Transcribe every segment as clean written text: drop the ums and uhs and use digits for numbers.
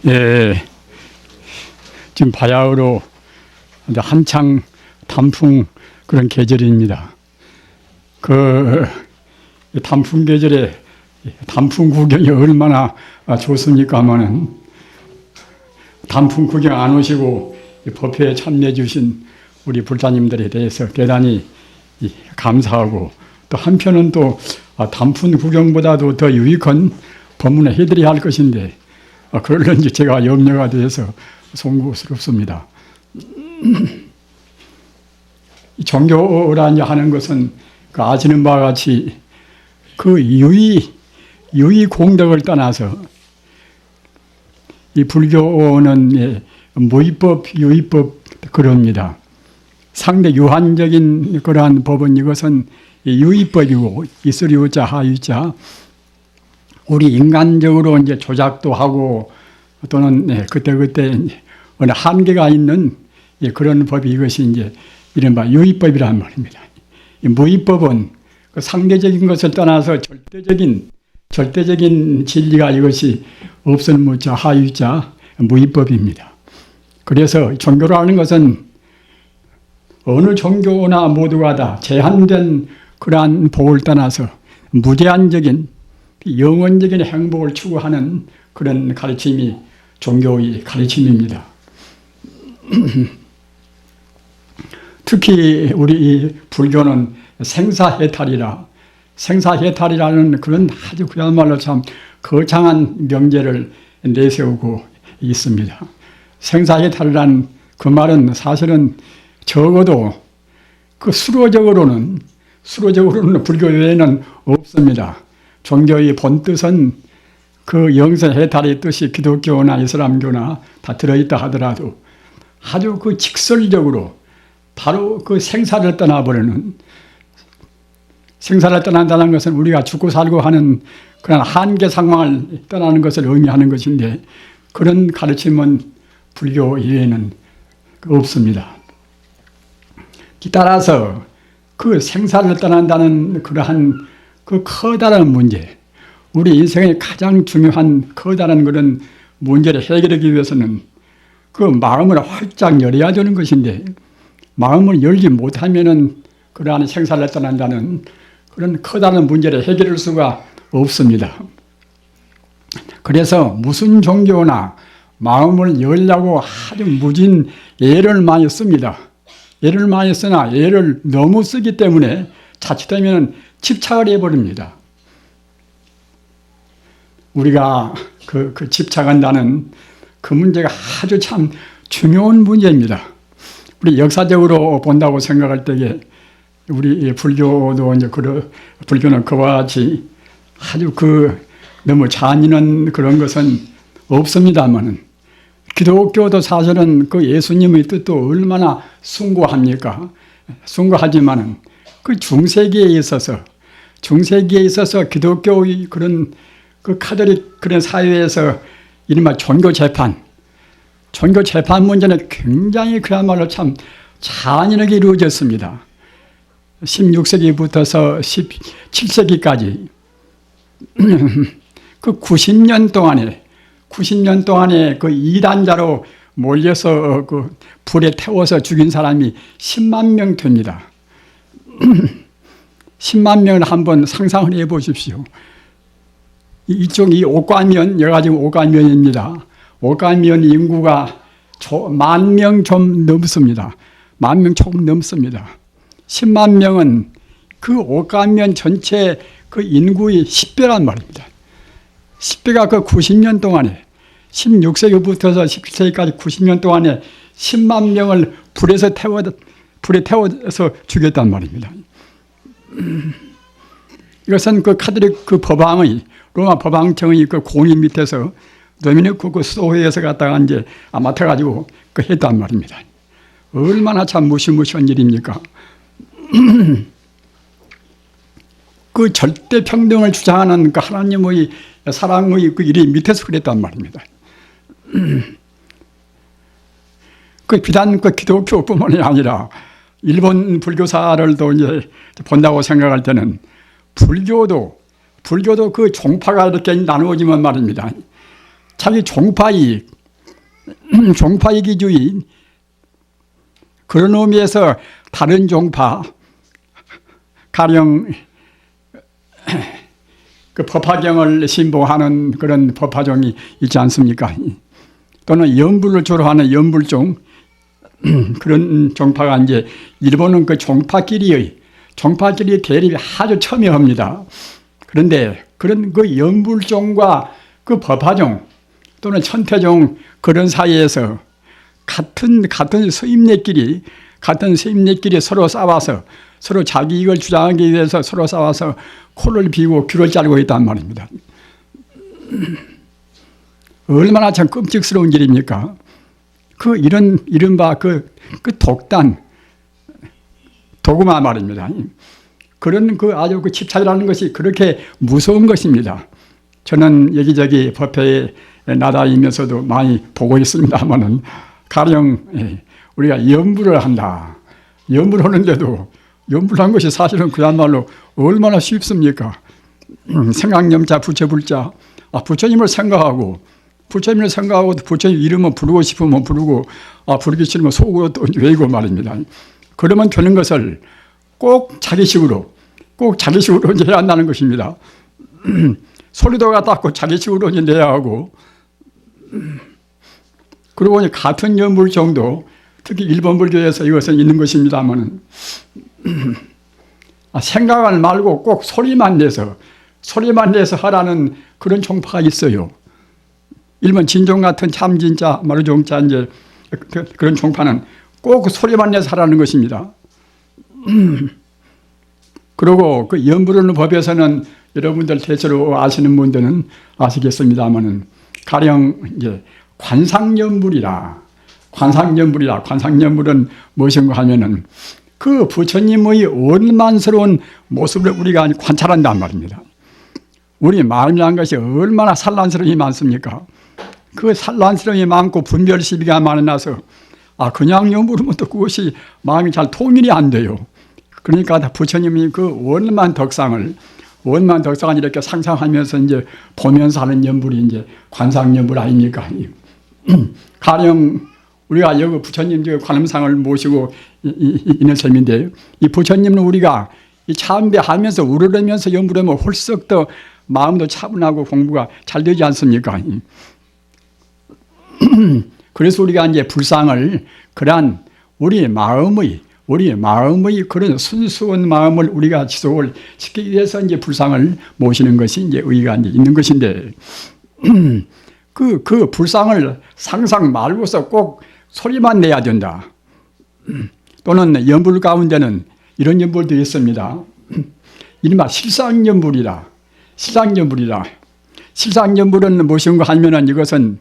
예, 지금 바야흐로 이제 한창 단풍 그런 계절입니다. 그 단풍 계절에 단풍 구경이 얼마나 좋습니까 하면은 단풍 구경 안 오시고 법회에 참여해 주신 우리 불자님들에 대해서 대단히 감사하고, 또 한편은 또 단풍 구경보다도 더 유익한 법문을 해드려야 할 것인데 그럴런지 제가 염려가 돼서 송구스럽습니다. 종교라 하는 것은 아시는 바와 같이 그 유의 공덕을 떠나서 이 불교는 무의법, 유의법 그럽니다. 상대 유한적인 그러한 법은 이것은 유의법이고, 있을 유자 하유자, 우리 인간적으로 이제 조작도 하고 또는 그때그때 어느 한계가 있는 그런 법이 이것이 이제 이른바 유의법이란 말입니다. 무의법은 그 상대적인 것을 떠나서 절대적인 진리가 이것이 없을 무자 하유자 무의법입니다. 그래서 종교라는 것은 어느 종교나 모두가 다 제한된 그러한 복을 떠나서 무제한적인 영원적인 행복을 추구하는 그런 가르침이 종교의 가르침입니다. 특히 우리 불교는 생사해탈이라는 그런 아주 그야말로 참 거창한 명제를 내세우고 있습니다. 생사해탈이라는 그 말은 사실은 적어도 그 수로적으로는 불교 외에는 없습니다. 종교의 본뜻은 그 영생해탈의 뜻이 기독교나 이슬람교나 다 들어있다 하더라도 아주 그 직설적으로 바로 그 생사를 떠나버리는, 생사를 떠난다는 것은 우리가 죽고 살고 하는 그런 한계 상황을 떠나는 것을 의미하는 것인데, 그런 가르침은 불교 이외에는 없습니다. 따라서 그 생사를 떠난다는 그러한 그 커다란 문제, 우리 인생의 가장 중요한 커다란 그런 문제를 해결하기 위해서는 그 마음을 활짝 열어야 되는 것인데, 마음을 열지 못하면은 그러한 생사를 떠난다는 그런 커다란 문제를 해결할 수가 없습니다. 그래서 무슨 종교나 마음을 열려고 아주 무진 애를 많이 씁니다. 애를 많이 쓰나 애를 너무 쓰기 때문에 자칫하면 집착을 해버립니다. 우리가 그 집착한다는 그 문제가 아주 참 중요한 문제입니다. 우리 역사적으로 본다고 생각할 때에 우리 불교도 이제 불교는 그와 같이 아주 너무 잔인한 그런 것은 없습니다만은, 기독교도 사실은 그 예수님의 뜻도 얼마나 숭고합니까? 숭고하지만은 그 중세기에 있어서 기독교의 그런 그 카톨릭 그런 사회에서 이른바 종교 재판 문제는 굉장히 그야말로 참 잔인하게 이루어졌습니다. 16세기부터서 17세기까지 그 90년 동안에 그 이단자로 몰려서 그 불에 태워서 죽인 사람이 10만 명 됩니다. 10만 명을 한번 상상을 해 보십시오. 이 옥가면, 여기가 지금 옥가면입니다. 옥가면 인구가 10,000명 좀 넘습니다. 10,000명 조금 넘습니다. 10만 명은 그 옥가면 전체 그 인구의 10배란 말입니다. 10배가 그 90년 동안에, 16세기부터서 17세기까지 90년 동안에 10만 명을 불에 태워서 죽였단 말입니다. 이것은 그 카톨릭 그 로마 법왕청의 그 공의 밑에서 도미니크 그 수도회에서 갖다가 이제 맡아가지고 했단 말입니다. 얼마나 참 무시무시한 일입니까? 그 절대 평등을 주장하는 그 하나님의 사랑의 그 일이 밑에서 그랬단 말입니다. 그 비단 그 기독교뿐만이 아니라 일본 불교사를도 이제 본다고 생각할 때는 불교도 그 종파가 이렇게 나누어지면 말입니다. 자기 종파이익, 종파이익주의 그런 의미에서 다른 종파, 가령 그 법화경을 신봉하는 그런 법화종이 있지 않습니까? 또는 연불을 주로 하는 연불종, 그런 종파가 이제 일본은 그 종파끼리의 대립이 아주 첨예합니다. 그런데 그런 그 연불종과 그 법화종 또는 천태종 그런 사이에서 같은 서임내끼리 서로 싸워서 서로 자기 이익을 주장하기 위해서 서로 싸워서 코를 비고 귀를 자르고 있단 말입니다. 얼마나 참 끔찍스러운 일입니까? 이른바 그 독단, 도구마 말입니다. 그런 아주 집착이라는 것이 그렇게 무서운 것입니다. 저는 여기저기 법회에 나다니면서도 많이 보고 있습니다만은, 가령 우리가 연불을 한다. 연불하는데도 연불한 것이 사실은 그야말로 얼마나 쉽습니까? 생각념자, 부처불자, 부처님을 생각하고 부처님 이름은 부르고 싶으면 부르고, 부르기 싫으면 속으로 또 외우고 말입니다. 그러면 되는 것을 꼭 자기식으로 이제 해야 한다는 것입니다. 소리도 갖다 꼭 자기식으로 이제 내야 하고, 그러고 보니 같은 연불 정도, 특히 일본 불교에서 이것은 있는 것입니다만, 생각을 말고 꼭 소리만 내서 하라는 그런 종파가 있어요. 일본 진종 같은 참진자, 마루종자 이제 그런 종파는 꼭 소리만 내서 하라는 것입니다. 그리고 그 연불하는 법에서는 여러분들 대체로 아시는 분들은 아시겠습니다만은, 가령 이제 관상연불은 무엇인가 하면은 그 부처님의 원만스러운 모습을 우리가 관찰한단 말입니다. 우리 마음이라는 것이 얼마나 산란스러움이 많습니까? 그 산란스러움이 많고 분별 시비가 많아서 그냥 연불하면 또 그것이 마음이 잘 통일이 안 돼요. 그러니까 부처님이 그 원만 덕상을 이렇게 상상하면서 이제 보면서 하는 연불이 이제 관상연불 아닙니까? 가령 우리가 여기 부처님 관음상을 모시고 있는 셈인데요. 이 부처님은 우리가 이 참배하면서 우러러면서 연불하면 홀썩 더 마음도 차분하고 공부가 잘 되지 않습니까? 그래서 우리가 이제 불상을 그러한 우리 마음의 그런 순수한 마음을 우리가 지속을 시키기 위해서 이제 불상을 모시는 것이 이제 의의가 이제 있는 것인데, 그 불상을 상상 말고서 꼭 소리만 내야 된다. 또는 연불 가운데는 이런 연불도 있습니다. 이른바 실상연불이라. 실상연불은 무엇인가 하면은 이것은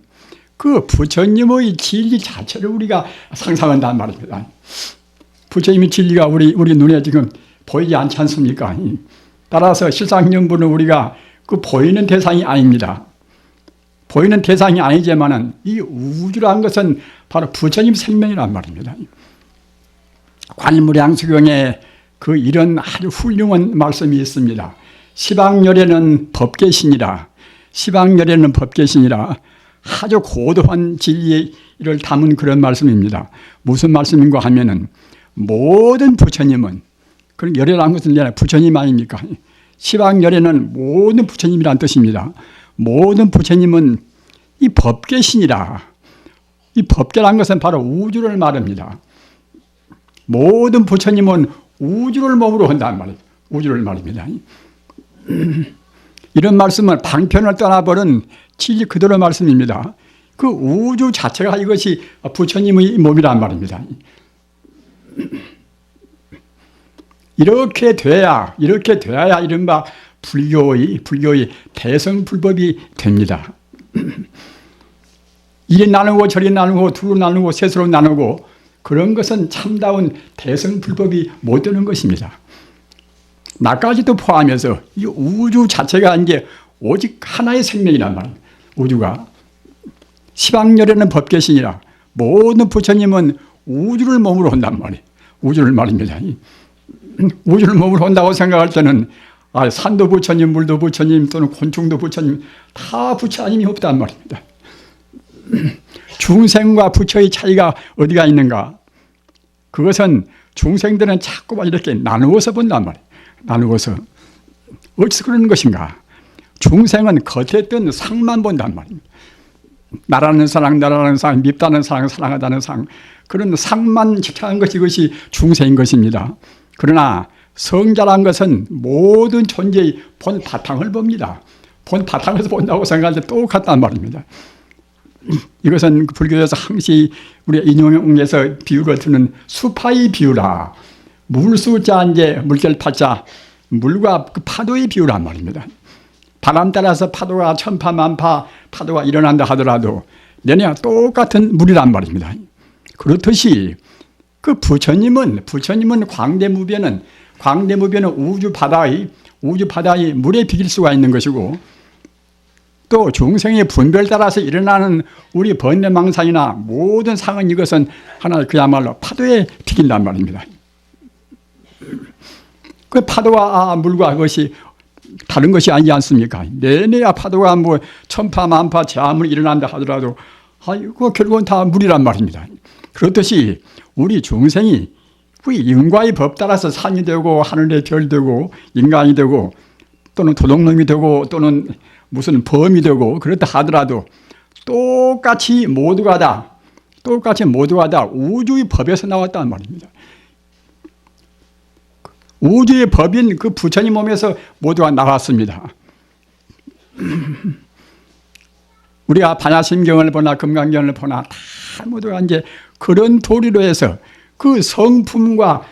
그 부처님의 진리 자체를 우리가 상상한단 말입니다. 부처님의 진리가 우리 눈에 지금 보이지 않지 않습니까? 따라서 실상연불은 우리가 그 보이는 대상이 아닙니다. 보이는 대상이 아니지만은 이 우주라는 것은 바로 부처님 생명이란 말입니다. 관무량수경에 이런 아주 훌륭한 말씀이 있습니다. 시방열에는 법계신이라 아주 고도한 진리를 담은 그런 말씀입니다. 무슨 말씀인가 하면은, 모든 부처님은, 그런 열애라는 것은 부처님 아닙니까? 시방열에는 모든 부처님이란 뜻입니다. 모든 부처님은 이 법계신이라. 이 법계라는 것은 바로 우주를 말합니다. 모든 부처님은 우주를 몸으로 한다는 말이에요. 우주를 말입니다. 이런 말씀은 방편을 떠나버린 진리 그대로 말씀입니다. 그 우주 자체가 이것이 부처님의 몸이란 말입니다. 이렇게 돼야 이른바 불교의 대성불법이 됩니다. 이리 나누고 저리 나누고 두로 나누고 셋으로 나누고 그런 것은 참다운 대성불법이 못 되는 것입니다. 나까지도 포함해서 이 우주 자체가 이제 오직 하나의 생명이란 말이에요. 우주가 시방열에는 법계신이라 모든 부처님은 우주를 몸으로 한단 말이에요. 우주를 말입니다. 우주를 몸으로 한다고 생각할 때는 산도 부처님, 물도 부처님, 또는 곤충도 부처님, 다 부처님이 없단 말입니다. 중생과 부처의 차이가 어디가 있는가? 그것은 중생들은 자꾸 이렇게 나누어서 본단 말이에요. 나누어서. 어디서 그러는 것인가? 중생은 겉에 뜬 상만 본단 말입니다. 나라는 사랑, 밉다는 사랑, 사랑하다는 사랑, 그런 상만 집착한 것이 이것이 중생인 것입니다. 그러나 성자란 것은 모든 존재의 본 바탕을 봅니다. 본 바탕에서 본다고 생각할 때 똑같단 말입니다. 이것은 불교에서 항시 우리가 인용에서 비유를 드는 수파의 비유라. 물수자 이제 물결 파자, 물과 그 파도의 비유란 말입니다. 바람 따라서 파도가 천파만파 파도가 일어난다 하더라도 내내 똑같은 물이란 말입니다. 그렇듯이 그 부처님은 광대무변은 우주 바다의 물에 비길 수가 있는 것이고, 또 중생의 분별 따라서 일어나는 우리 번뇌망상이나 모든 상은 이것은 하나 그야말로 파도에 비긴단 말입니다. 그 파도와 물과 그것이 다른 것이 아니지 않습니까? 내내야 파도가 뭐 천파 만파 제아물이 일어난다 하더라도 이거 결국은 다 물이란 말입니다. 그렇듯이 우리 중생이 우리 인과의 법 따라서 산이 되고 하늘의 별 되고 인간이 되고 또는 도둑놈이 되고 또는 무슨 범이 되고 그렇다 하더라도 똑같이 모두가 다 우주의 법에서 나왔단 말입니다. 우주의 법인 그 부처님 몸에서 모두가 나왔습니다. 우리가 반야심경을 보나 금강경을 보나 다 모두가 이제 그런 도리로 해서 그 성품과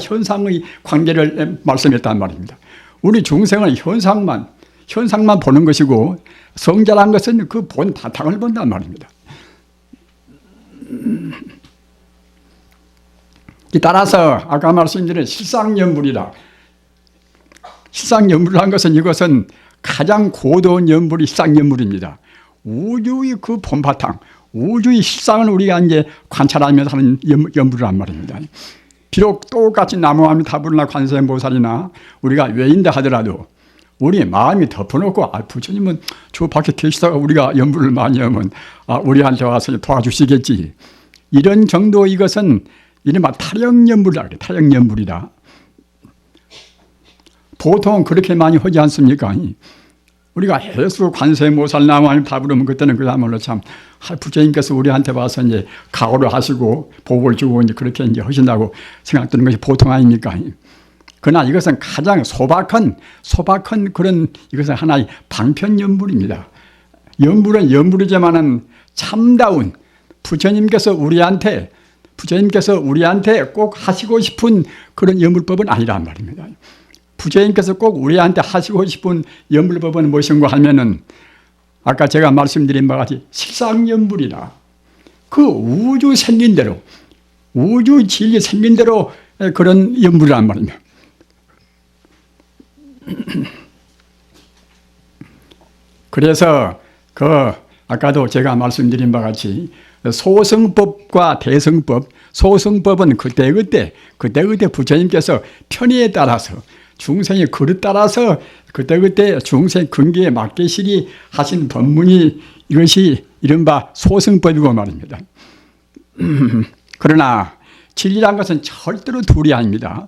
현상의 관계를 말씀했단 말입니다. 우리 중생은 현상만 보는 것이고 성자란 것은 그 본 바탕을 본단 말입니다. 따라서 아까 말씀드린 실상연불이라. 실상연불이라는 것은 이것은 가장 고도한 연불이 실상연불입니다. 우주의 그 본바탕, 우주의 실상을 우리가 이제 관찰하면서 하는 연불이란 말입니다. 비록 똑같이 나무아미타불이나 관세음보살이나 우리가 외인다 하더라도 우리 마음이 덮어놓고 부처님은 저 밖에 계시다가 우리가 연불을 많이 하면 우리한테 와서 도와주시겠지. 이런 정도 이것은 이른바 타령연불이라 그래. 타령연불이다. 보통 그렇게 많이 하지 않습니까? 우리가 해수 관세모살 나무아님 다 부르면 그때는 그야말로 참 부처님께서 우리한테 와서 이제 각오를 하시고 복을 주고 이제 그렇게 이제 하신다고 생각되는 것이 보통 아닙니까? 그러나 이것은 가장 소박한 그런 이것은 하나의 방편연불입니다. 연불은 연불이지만은 참다운 부처님께서 우리한테 꼭 하시고 싶은 그런 연불법은 아니란 말입니다. 부처님께서 꼭 우리한테 하시고 싶은 연불법은 무엇인가 하면은 아까 제가 말씀드린 바와 같이 실상연불이라. 그 우주 생긴 대로, 우주 진리 생긴 대로 그런 연불이란 말입니다. 그래서 아까도 제가 말씀드린 바와 같이 소승법과 대승법, 소승법은 그때그때 부처님께서 편의에 따라서 중생의 그릇 따라서 그때그때 중생 근기에 맞게 실이 하신 법문이 이것이 이른바 소승법이고 말입니다. 그러나 진리란 것은 절대로 둘이 아닙니다.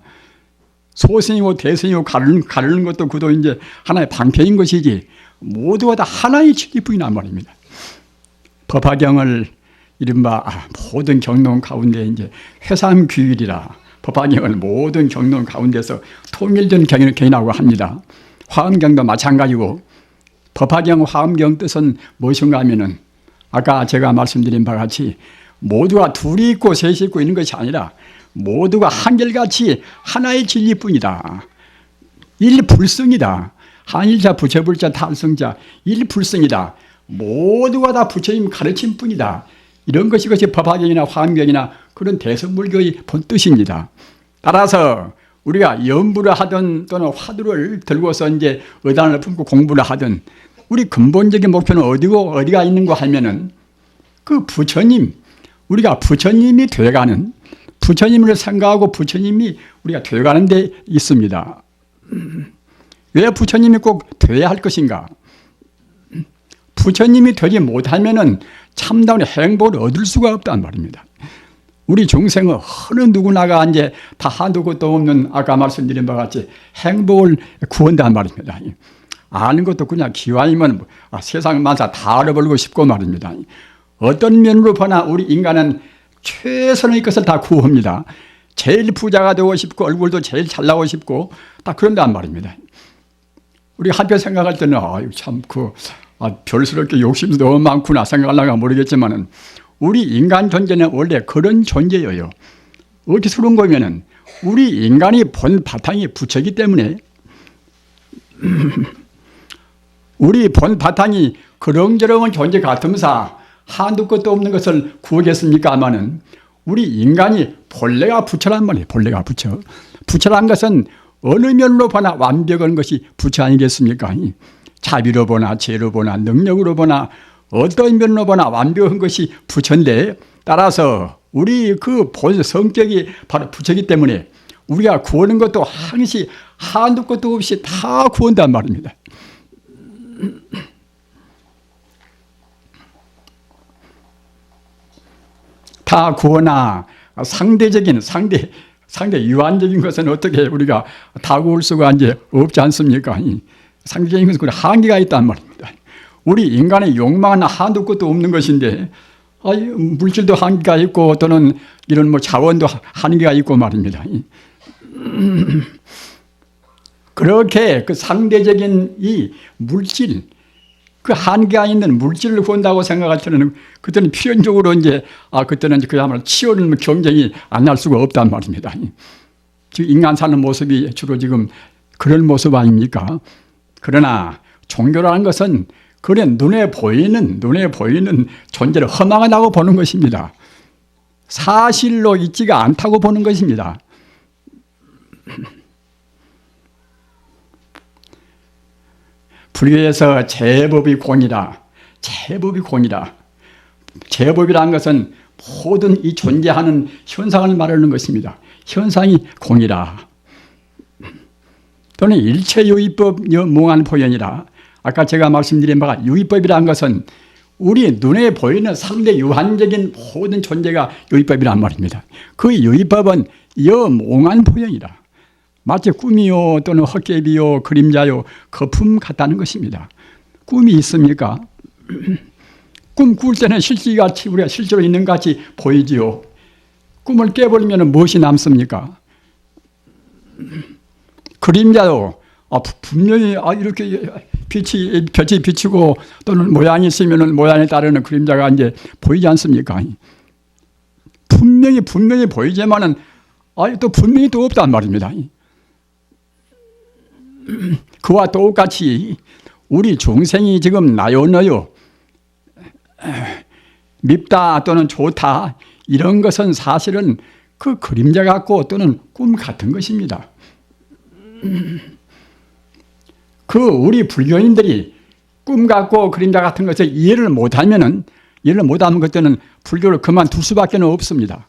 소승이고 대승이고 가르는 것도 그도 이제 하나의 방편인 것이지 모두가 다 하나의 진리뿐이란 말입니다. 법화경을 이른바 모든 경론 가운데 이제 회삼규율이라 법화경을 모든 경론 가운데서 통일된 경이라고 합니다. 화엄경도 마찬가지고 법화경 화엄경 뜻은 무엇인가 하면은 아까 제가 말씀드린 바와 같이 모두가 둘이 있고 셋이 있고 있는 것이 아니라 모두가 한결같이 하나의 진리뿐이다. 일불성이다. 한일자 부처불자 탈성자 일불성이다. 모두가 다 부처님 가르침 뿐이다. 이런 것이 법화경이나 화엄경이나 그런 대성불교의 본뜻입니다. 따라서 우리가 연불을 하든 또는 화두를 들고서 이제 의단을 품고 공부를 하든 우리 근본적인 목표는 어디가 있는가 하면은 그 부처님, 우리가 부처님이 되어가는 부처님을 생각하고 부처님이 우리가 되어가는 데 있습니다. 왜 부처님이 꼭 되어야 할 것인가? 부처님이 되지 못하면은 참다운 행복을 얻을 수가 없단 말입니다. 우리 중생은 어느 누구나가 이제 다 한두 것도 없는 아까 말씀드린 바와 같이 행복을 구한단 말입니다. 아는 것도 그냥 기왕이면 세상 만사 다 알아버리고 싶고 말입니다. 어떤 면으로 보나 우리 인간은 최선의 것을 다 구합니다. 제일 부자가 되고 싶고 얼굴도 제일 잘 나오고 싶고 다 그런단 말입니다. 우리 한편 생각할 때는 별스럽게 욕심도 너무 많구나 생각하려가 모르겠지만은 우리 인간 존재는 원래 그런 존재예요. 어디서 그런 거면은 우리 인간이 본 바탕이 부처이기 때문에 우리 본 바탕이 그렁저렁한 존재 같으면서 한두 것도 없는 것을 구하겠습니까? 하면은 우리 인간이 본래가 부처란 말이에요. 본래가 부처. 부처란 것은 어느 면으로 보나 완벽한 것이 부처 아니겠습니까? 자비로 보나 죄로 보나 능력으로 보나 어떤 면으로 보나 완벽한 것이 부처인데 따라서 우리 그 본 성격이 바로 부처이기 때문에 우리가 구하는 것도 항시 한두 것도 없이 다 구한단 말입니다. 다 구하나 상대 유한적인 것은 어떻게 우리가 다 구할 수가 이제 없지 않습니까? 상대적인 것은 한계가 있단 말입니다. 우리 인간의 욕망은 한두 것도 없는 것인데 물질도 한계가 있고 또는 이런 자원도 한계가 있고 말입니다. 그렇게 그 상대적인 이 물질, 그 한계가 있는 물질을 구한다고 생각할 때는 그때는 필연적으로 그때는 그야말로 치열한 경쟁이 안 날 수가 없단 말입니다. 지금 인간 사는 모습이 주로 지금 그런 모습 아닙니까? 그러나 종교라는 것은 그래 눈에 보이는 존재를 허망하다고 보는 것입니다. 사실로 있지가 않다고 보는 것입니다. 불교에서 제법이 공이라. 제법이라는 것은 모든 이 존재하는 현상을 말하는 것입니다. 현상이 공이라. 또는 일체유의법 몽한 포현이라. 아까 제가 말씀드린 바가 유의법이라는 것은 우리 눈에 보이는 상대 유한적인 모든 존재가 유의법이란 말입니다. 그 유의법은 몽한 포현이라. 마치 꿈이요 또는 헛개비요 그림자요 거품 같다는 것입니다. 꿈이 있습니까? 꿈 꿀 때는 실질같이 우리가 실제로 있는 것 같이 보이지요. 꿈을 깨버리면 무엇이 남습니까? 그림자요. 분명히 이렇게 빛이 비치고 또는 모양이 있으면 모양에 따르는 그림자가 이제 보이지 않습니까? 분명히 보이지만은 또 분명히 또 없단 말입니다. 그와 똑같이 우리 중생이 지금 나요 너요 밉다 또는 좋다 이런 것은 사실은 그 그림자 같고 또는 꿈 같은 것입니다. 그 우리 불교인들이 꿈 같고 그림자 같은 것을 이해를 못하면 그때는 불교를 그만둘 수밖에 없습니다.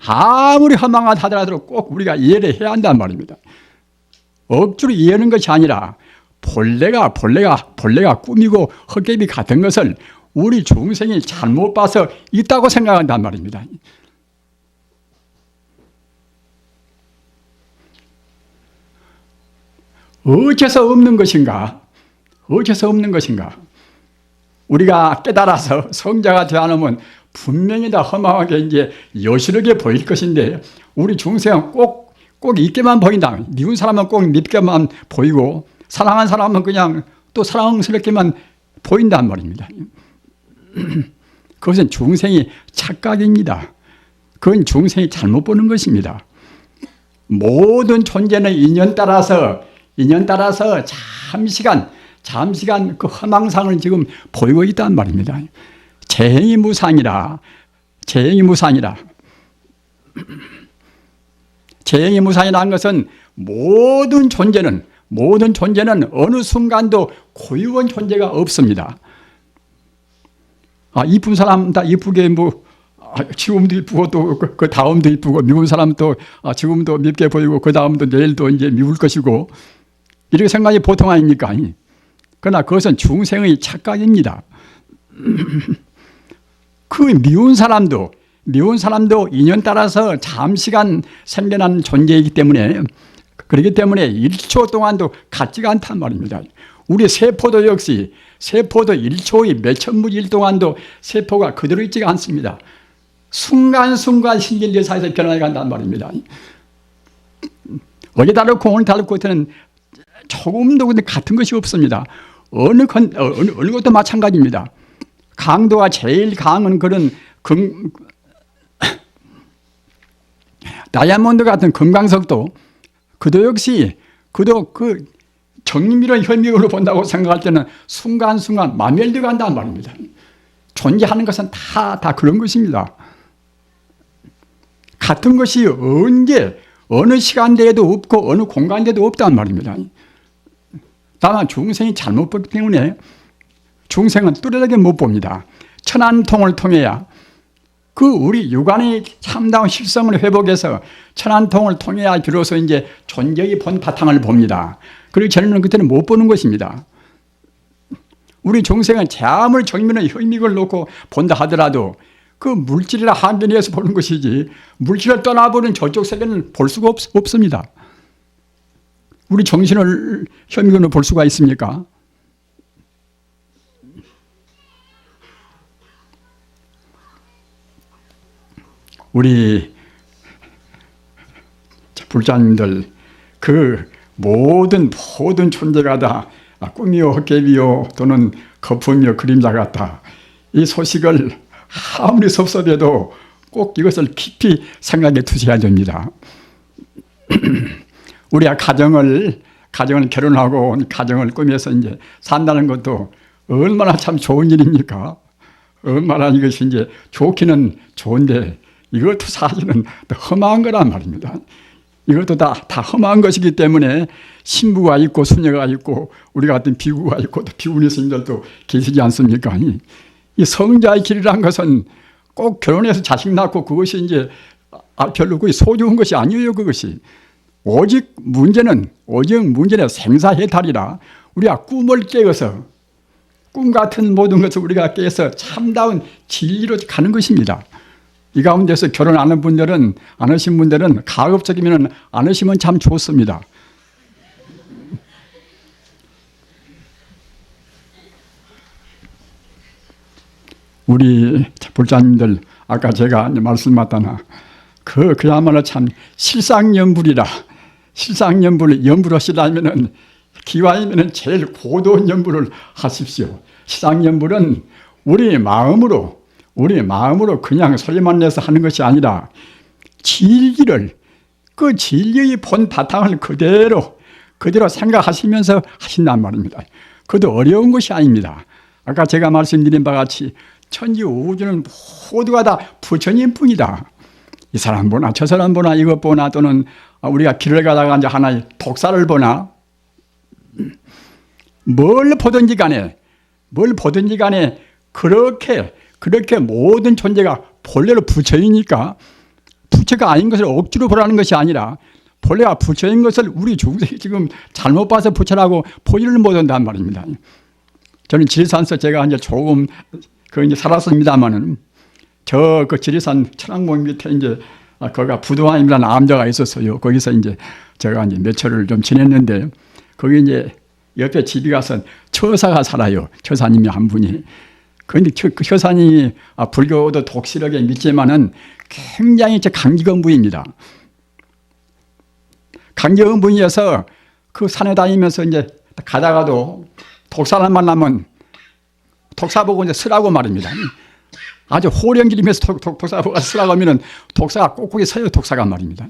아무리 허망하다 하더라도 꼭 우리가 이해를 해야 한단 말입니다. 억지로 이해하는 것이 아니라 본래가 꿈이고 헛개비 같은 것을 우리 중생이 잘못 봐서 있다고 생각한단 말입니다. 어째서 없는 것인가? 우리가 깨달아서 성자가 되어 놓으면 분명히 다 허망하게 이제 여실하게 보일 것인데 우리 중생은 꼭 있게만 보인다. 미운 사람은 꼭 밉게만 보이고 사랑한 사람은 그냥 또 사랑스럽게만 보인단 말입니다. 그것은 중생이 착각입니다. 그건 중생이 잘못 보는 것입니다. 모든 존재는 인연 따라서 잠시간 그 허망상을 지금 보이고 있단 말입니다. 재행이 무상이라. 재행이 무상이라는 것은 모든 존재는 어느 순간도 고유한 존재가 없습니다. 이쁜 사람 다 이쁘게 지금도 이쁘고 또 그 다음도 이쁘고 미운 사람도 지금도 밉게 보이고 그 다음도 내일도 이제 미울 것이고 이렇게 생각이 보통 아닙니까? 그러나 그것은 중생의 착각입니다. 그 미운 사람도 인연 따라서 잠시간 생겨난 존재이기 때문에, 그렇기 때문에 1초 동안도 같지가 않단 말입니다. 우리 세포도 역시, 세포도 1초의 몇천분의 1 동안도 세포가 그대로 있지가 않습니다. 순간순간 신경제사에서 변화해 간단 말입니다. 어제 다르고 오늘 다르고 저는 조금도 같은 것이 없습니다. 어느 것도 마찬가지입니다. 강도가 제일 강한 그런 다이아몬드 같은 금강석도 그도 역시 그도 그 정밀한 현미경으로 본다고 생각할 때는 순간순간 마멸되어 간단 말입니다. 존재하는 것은 다 그런 것입니다. 같은 것이 언제 어느 시간대에도 없고 어느 공간대에도 없단 말입니다. 다만 중생이 잘못 보기 때문에 중생은 뚜렷하게 못 봅니다. 천안통을 통해야 그 우리 육안의 참다운 실성을 회복해서 천안통을 통해야 비로소 이제 존재의 본 바탕을 봅니다. 그리고 저는 그때는 못 보는 것입니다. 우리 중생은 아무리 정면에 현미경을 놓고 본다 하더라도 그 물질이나 한변에서 보는 것이지 물질을 떠나보는 저쪽 세계는 볼 수가 없습니다. 우리 정신을 현미경으로 볼 수가 있습니까? 우리 불자님들 그 모든 존재가 다 꿈이요 헛개비요 또는 거품이요 그림자 같다. 이 소식을 아무리 섭섭해도 꼭 이것을 깊이 생각해 두셔야 됩니다. 우리가 가정을 결혼하고 가정을 꾸며서 이제 산다는 것도 얼마나 참 좋은 일입니까? 얼마나 이것이 이제 좋기는 좋은데 이것도 사실은 험한 거란 말입니다. 이것도 다 험한 것이기 때문에 신부가 있고 수녀가 있고 우리 같은 비구가 있고 또 비구니 스님들도 계시지 않습니까? 이 성자의 길이란 것은 꼭 결혼해서 자식 낳고 그것이 이제 별로 그게 소중한 것이 아니에요. 그것이 오직 문제는 생사해탈이라 우리가 꿈을 깨어서 꿈 같은 모든 것을 우리가 깨서 참다운 진리로 가는 것입니다. 이 가운데서 결혼 안 하신 분들은 가급적이면 안 하시면 참 좋습니다. 우리 불자님들 아까 제가 말씀하다나 그야말로 참 실상연불이라 연불을 하시려면은 기왕이면은 제일 고도한 연불을 하십시오. 실상연불은 우리 마음으로 그냥 소리만 내서 하는 것이 아니라 그 진리의 본 바탕을 그대로 생각하시면서 하신단 말입니다. 그것도 어려운 것이 아닙니다. 아까 제가 말씀드린 바와 같이 천지 우주는 모두가 다 부처님 뿐이다. 이 사람 보나 저 사람 보나 이것 보나 또는 우리가 길을 가다가 이제 하나의 독사를 보나 뭘 보든지 간에 그렇게 모든 존재가 본래로 부처이니까 부처가 아닌 것을 억지로 보라는 것이 아니라 본래가 부처인 것을 우리 중생이 지금 잘못 봐서 부처라고 포기를 못한단 말입니다. 저는 지리산에서 제가 이제 조금 이제 살았습니다만은 그 지리산 천왕봉 밑에 이제 거기가 부두환이라는 암자가 있었어요. 거기서 이제 제가 이제 며칠을 좀 지냈는데 거기 이제 옆에 집에 가서 처사가 살아요. 처사님이 한 분이. 그런데 그 처사님이 불교도 독실하게 믿지만은 굉장히 강기건부입니다. 강기건부이어서 그 산에 다니면서 이제 가다가도 독사를 만나면 독사 보고 이제 쓰라고 말입니다. 아주 호령기리면서 독사 보고 쓰라고 하면은 독사가 꼿꼿이 서요. 독사가 말입니다.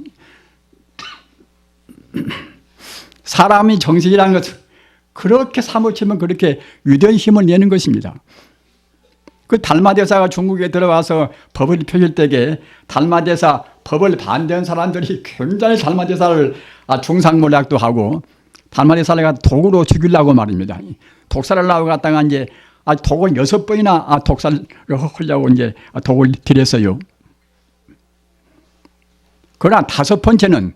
사람이 정신이라는 것을 그렇게 사무치면 그렇게 위대한 힘을 내는 것입니다. 그 달마대사가 중국에 들어와서 법을 펴길 때에 달마대사 법을 반대한 사람들이 굉장히 달마대사를 중상모략도 하고 달마대사를 독으로 죽이려고 말입니다. 독사를 하고 갔다가 이제 독을 6번이나 독사를 하려고 이제 독을 들였어요. 그러나 다섯 번째는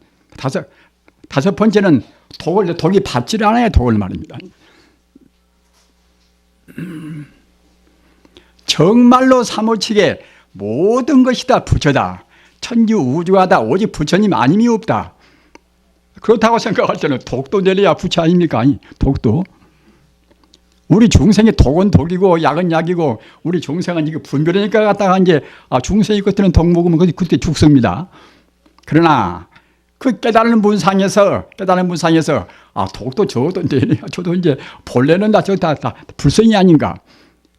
독이 받질 않아요. 독을 말입니다. 정말로 사무치게 모든 것이 다 부처다. 천지 우주가 다 오직 부처님 아님이 없다. 그렇다고 생각할 때는 독도 내려야 부처 아닙니까? 아니, 독도. 우리 중생이 독은 독이고 약은 약이고 우리 중생은 이거 분별하니까 갖다가 이제 중생이 그때는 독 먹으면 그때 죽습니다. 그러나 그 깨달은 분상에서 독도 저도 내려야 저도 이제 본래는 다 불성이 아닌가.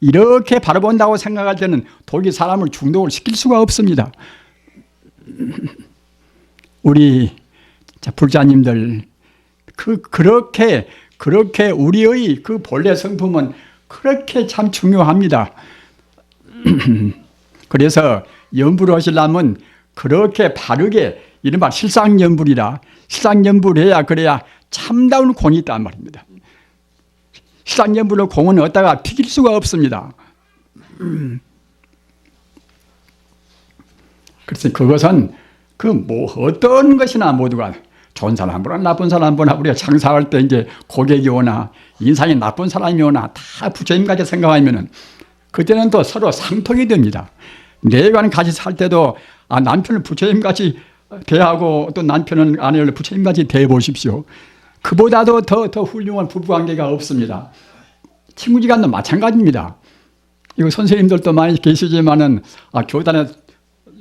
이렇게 바라본다고 생각할 때는 독이 사람을 중독을 시킬 수가 없습니다. 우리 불자님들 그렇게 우리의 그 본래 성품은 그렇게 참 중요합니다. 그래서 연불을 하시려면 그렇게 바르게 이른바 실상연불이라 실상연불해야 그래야 참다운 공이 있단 말입니다. 실상연불의 공은 어디다가 튀길 수가 없습니다. 그래서 그것은 어떤 것이나 모두가 좋은 사람보나 나쁜 사람보나 우리가 장사할 때 이제 고객이 오나 인상이 나쁜 사람이 오나 다 부처님까지 생각하면은 그때는 또 서로 상통이 됩니다. 내관 같이 살 때도 남편을 부처님같이 대하고 또 남편은 아내를 부처님같이 대해보십시오. 그보다도 더 훌륭한 부부관계가 없습니다. 친구지간도 마찬가지입니다. 이거 선생님들도 많이 계시지만은 교단에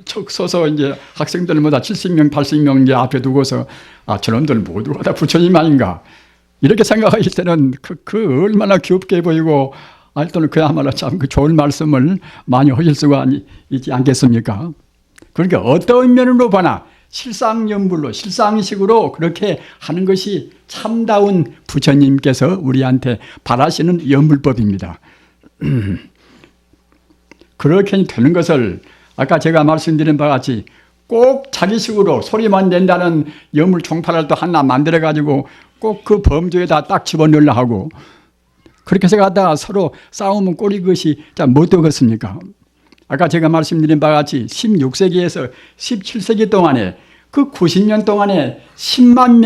척 서서 이제 학생들마다 70명, 80명 이제 앞에 두고서 저놈들 모두가 다 부처님 아닌가 이렇게 생각하실 때는 그 얼마나 귀엽게 보이고 또는 그야말로 참 그 좋은 말씀을 많이 하실 수가 있지 않겠습니까? 그러니까 어떤 면으로 보나 실상연불로 실상식으로 그렇게 하는 것이 참다운 부처님께서 우리한테 바라시는 연불법입니다. 그렇게 되는 것을 아까 제가 말씀드린 바와 같이 꼭 자기식으로 소리만 낸다는 염을 총파를 또 하나 만들어가지고 꼭 그 범주에다 딱 집어넣으려 하고 그렇게 해서 갖다가 서로 싸우면 꼴이 것이 못 되겠습니까? 아까 제가 말씀드린 바와 같이 16세기에서 17세기 동안에 그 90년 동안에 10만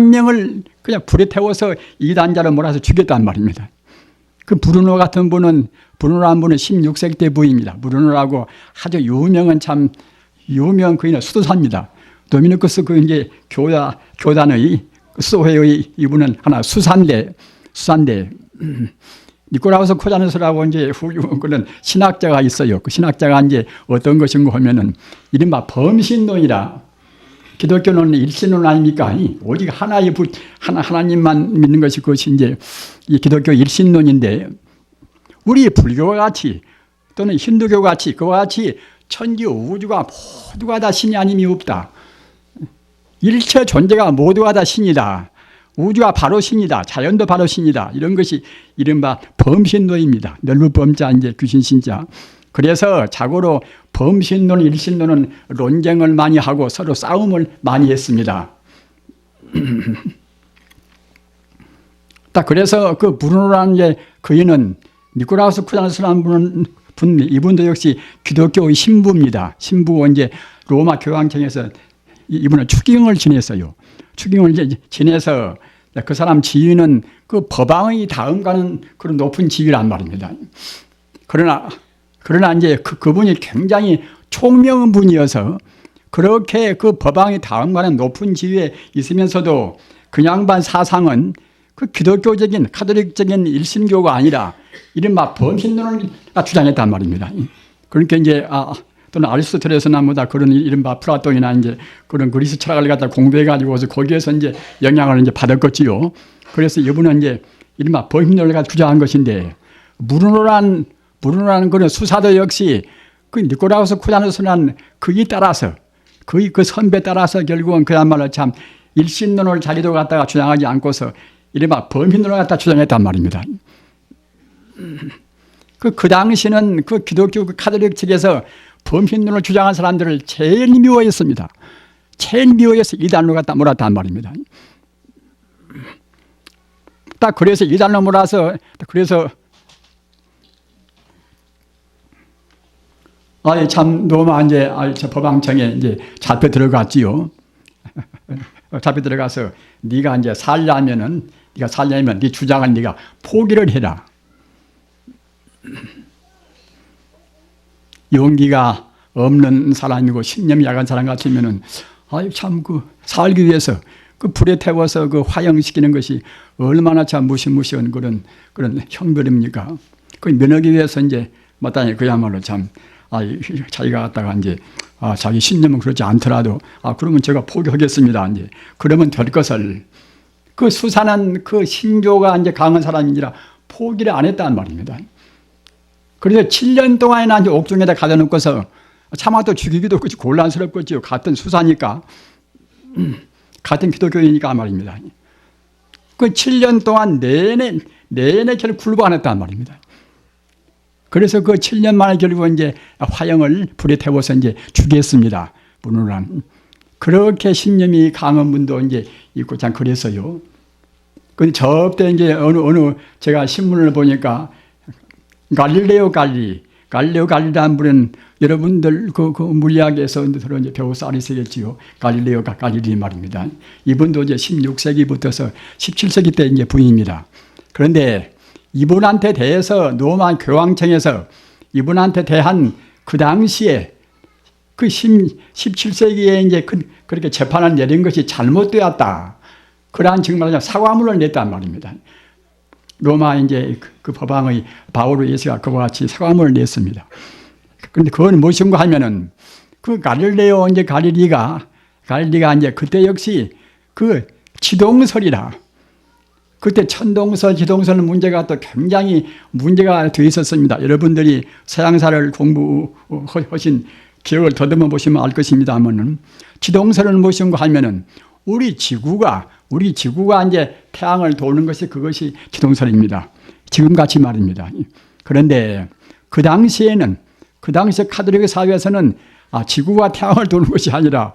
명을 그냥 불에 태워서 이단자로 몰아서 죽였단 말입니다. 그 브루노 같은 분은 브루노라는 분은 16세기 때 부입니다. 브루노라고 아주 유명한 유명 그인은 수도사입니다. 도미니쿠스 그 이제 교단의 수도회의 이분은 하나 수산대 니코라우스 코자누스라고 이제 훌륭한 그런 신학자가 있어요. 그 신학자가 이제 어떤 것인가 하면은 이른바 범신론이라 기독교는 일신론 아닙니까? 오직 하나님만 믿는 것이 그것이 이제 이 기독교 일신론인데 우리 불교와 같이 또는 힌두교와 같이 그와 같이 천지 우주가 모두가 다 신이 아님이 없다. 일체 존재가 모두가 다 신이다. 우주가 바로 신이다. 자연도 바로 신이다. 이런 것이 이른바 범신론입니다. 널부범자 이제 귀신신자. 그래서 자고로 범신론, 일신론은 논쟁을 많이 하고 서로 싸움을 많이 했습니다. 딱 그래서 그 브루노라는 그인은 니코라우스 쿠자누스라는 이분도 역시 기독교의 신부입니다. 신부 이제 로마 교황청에서 이분은 추기경을 지냈어요. 추기경을 이제 지내서 그 사람 지위는 그 법왕의 다음 가는 그런 높은 지위란 말입니다. 그러나 이제 그분이 굉장히 총명한 분이어서 그렇게 그 법왕의 다음 가는 높은 지위에 있으면서도 그 양반 사상은 그 기독교적인 카톨릭적인 일신교가 아니라 이른바 범신론을 주장했단 말입니다. 그러니까 이제 또는 아리스토텔레스나 뭐다 그런 이른바 플라톤이나 이제 그런 그리스 철학을 갖다 공부해가지고서 거기에서 이제 영향을 이제 받았겠지요. 그래서 이분은 이제 이른바 범신론을 갖다 주장한 것인데 브루노라는 그런 수사도 역시 그 니코라우스 쿠자누스라는 그에 따라서 그 선배 따라서 결국은 그야말로 참 일신론을 자기도 갖다가 주장하지 않고서 이른바 범신론을 갖다 주장했단 말입니다. 그 당시는 그 기독교 카톨릭 측에서 범신론을 주장한 사람들을 제일 미워했습니다. 제일 미워해서 이단으로 갖다 몰았단 말입니다. 딱 그래서 이단으로 몰아서 그래서 참 너무 이제 저 법왕청에 이제 잡혀 들어갔지요. 잡혀 들어가서 네가 이제 살려면 네 주장을 네가 포기를 해라. 용기가 없는 사람이고 신념이 약한 사람 같으면은 아유 참 그 살기 위해서 그 불에 태워서 그 화형시키는 것이 얼마나 참 무시무시한 그런 형벌입니까? 그 면하기 위해서 이제 마땅히 그야말로 참 자기가 갖다가 이제 자기 신념은 그렇지 않더라도 그러면 제가 포기하겠습니다. 이제 그러면 될 것을 그 수사는 그 신조가 이제 강한 사람이라 포기를 안 했단 말입니다. 그래서 7년 동안이나 이제 옥중에다 가둬놓고서 차마 또 죽이기도 그렇지 곤란스럽겠지요. 같은 수사니까. 같은 기독교이니까 말입니다. 그 7년 동안 내내 결국 굴복 안 했단 말입니다. 그래서 그 7년 만에 결국 이제 화형을 불에 태워서 이제 죽였습니다. 분노란. 그렇게 신념이 강한 분도 이제 있고 참 그래서요. 근데 저때 이제 어느 제가 신문을 보니까 갈릴레오 갈릴리라는 분은 여러분들 그 물리학에서 들어 이제 배워서 아시겠지요. 갈릴레오가 갈릴리 말입니다. 이분도 이제 16세기부터서 17세기 때 이제 부인입니다. 그런데 이분한테 대해서 로마 교황청에서 이분한테 대한 그 당시에 그 17세기에 이제 그렇게 재판을 내린 것이 잘못되었다. 그러한 정말 사과문을 냈단 말입니다. 로마 이제 그 법왕의 바오로 예수가 그와 같이 사과문을 냈습니다. 그런데 그건 무엇인가 하면은 그 갈릴레오 이제 갈릴리가 이제 그때 역시 그 지동설이라 그때 천동설, 지동설 문제가 또 굉장히 문제가 되어 있었습니다. 여러분들이 서양사를 공부하신 기억을 더듬어 보시면 알 것입니다만은 지동설은 무엇인가 하면은 우리 지구가 이제 태양을 도는 것이 그것이 지동설입니다. 지금같이 말입니다. 그런데 그 당시에 카톨릭 사회에서는 지구가 태양을 도는 것이 아니라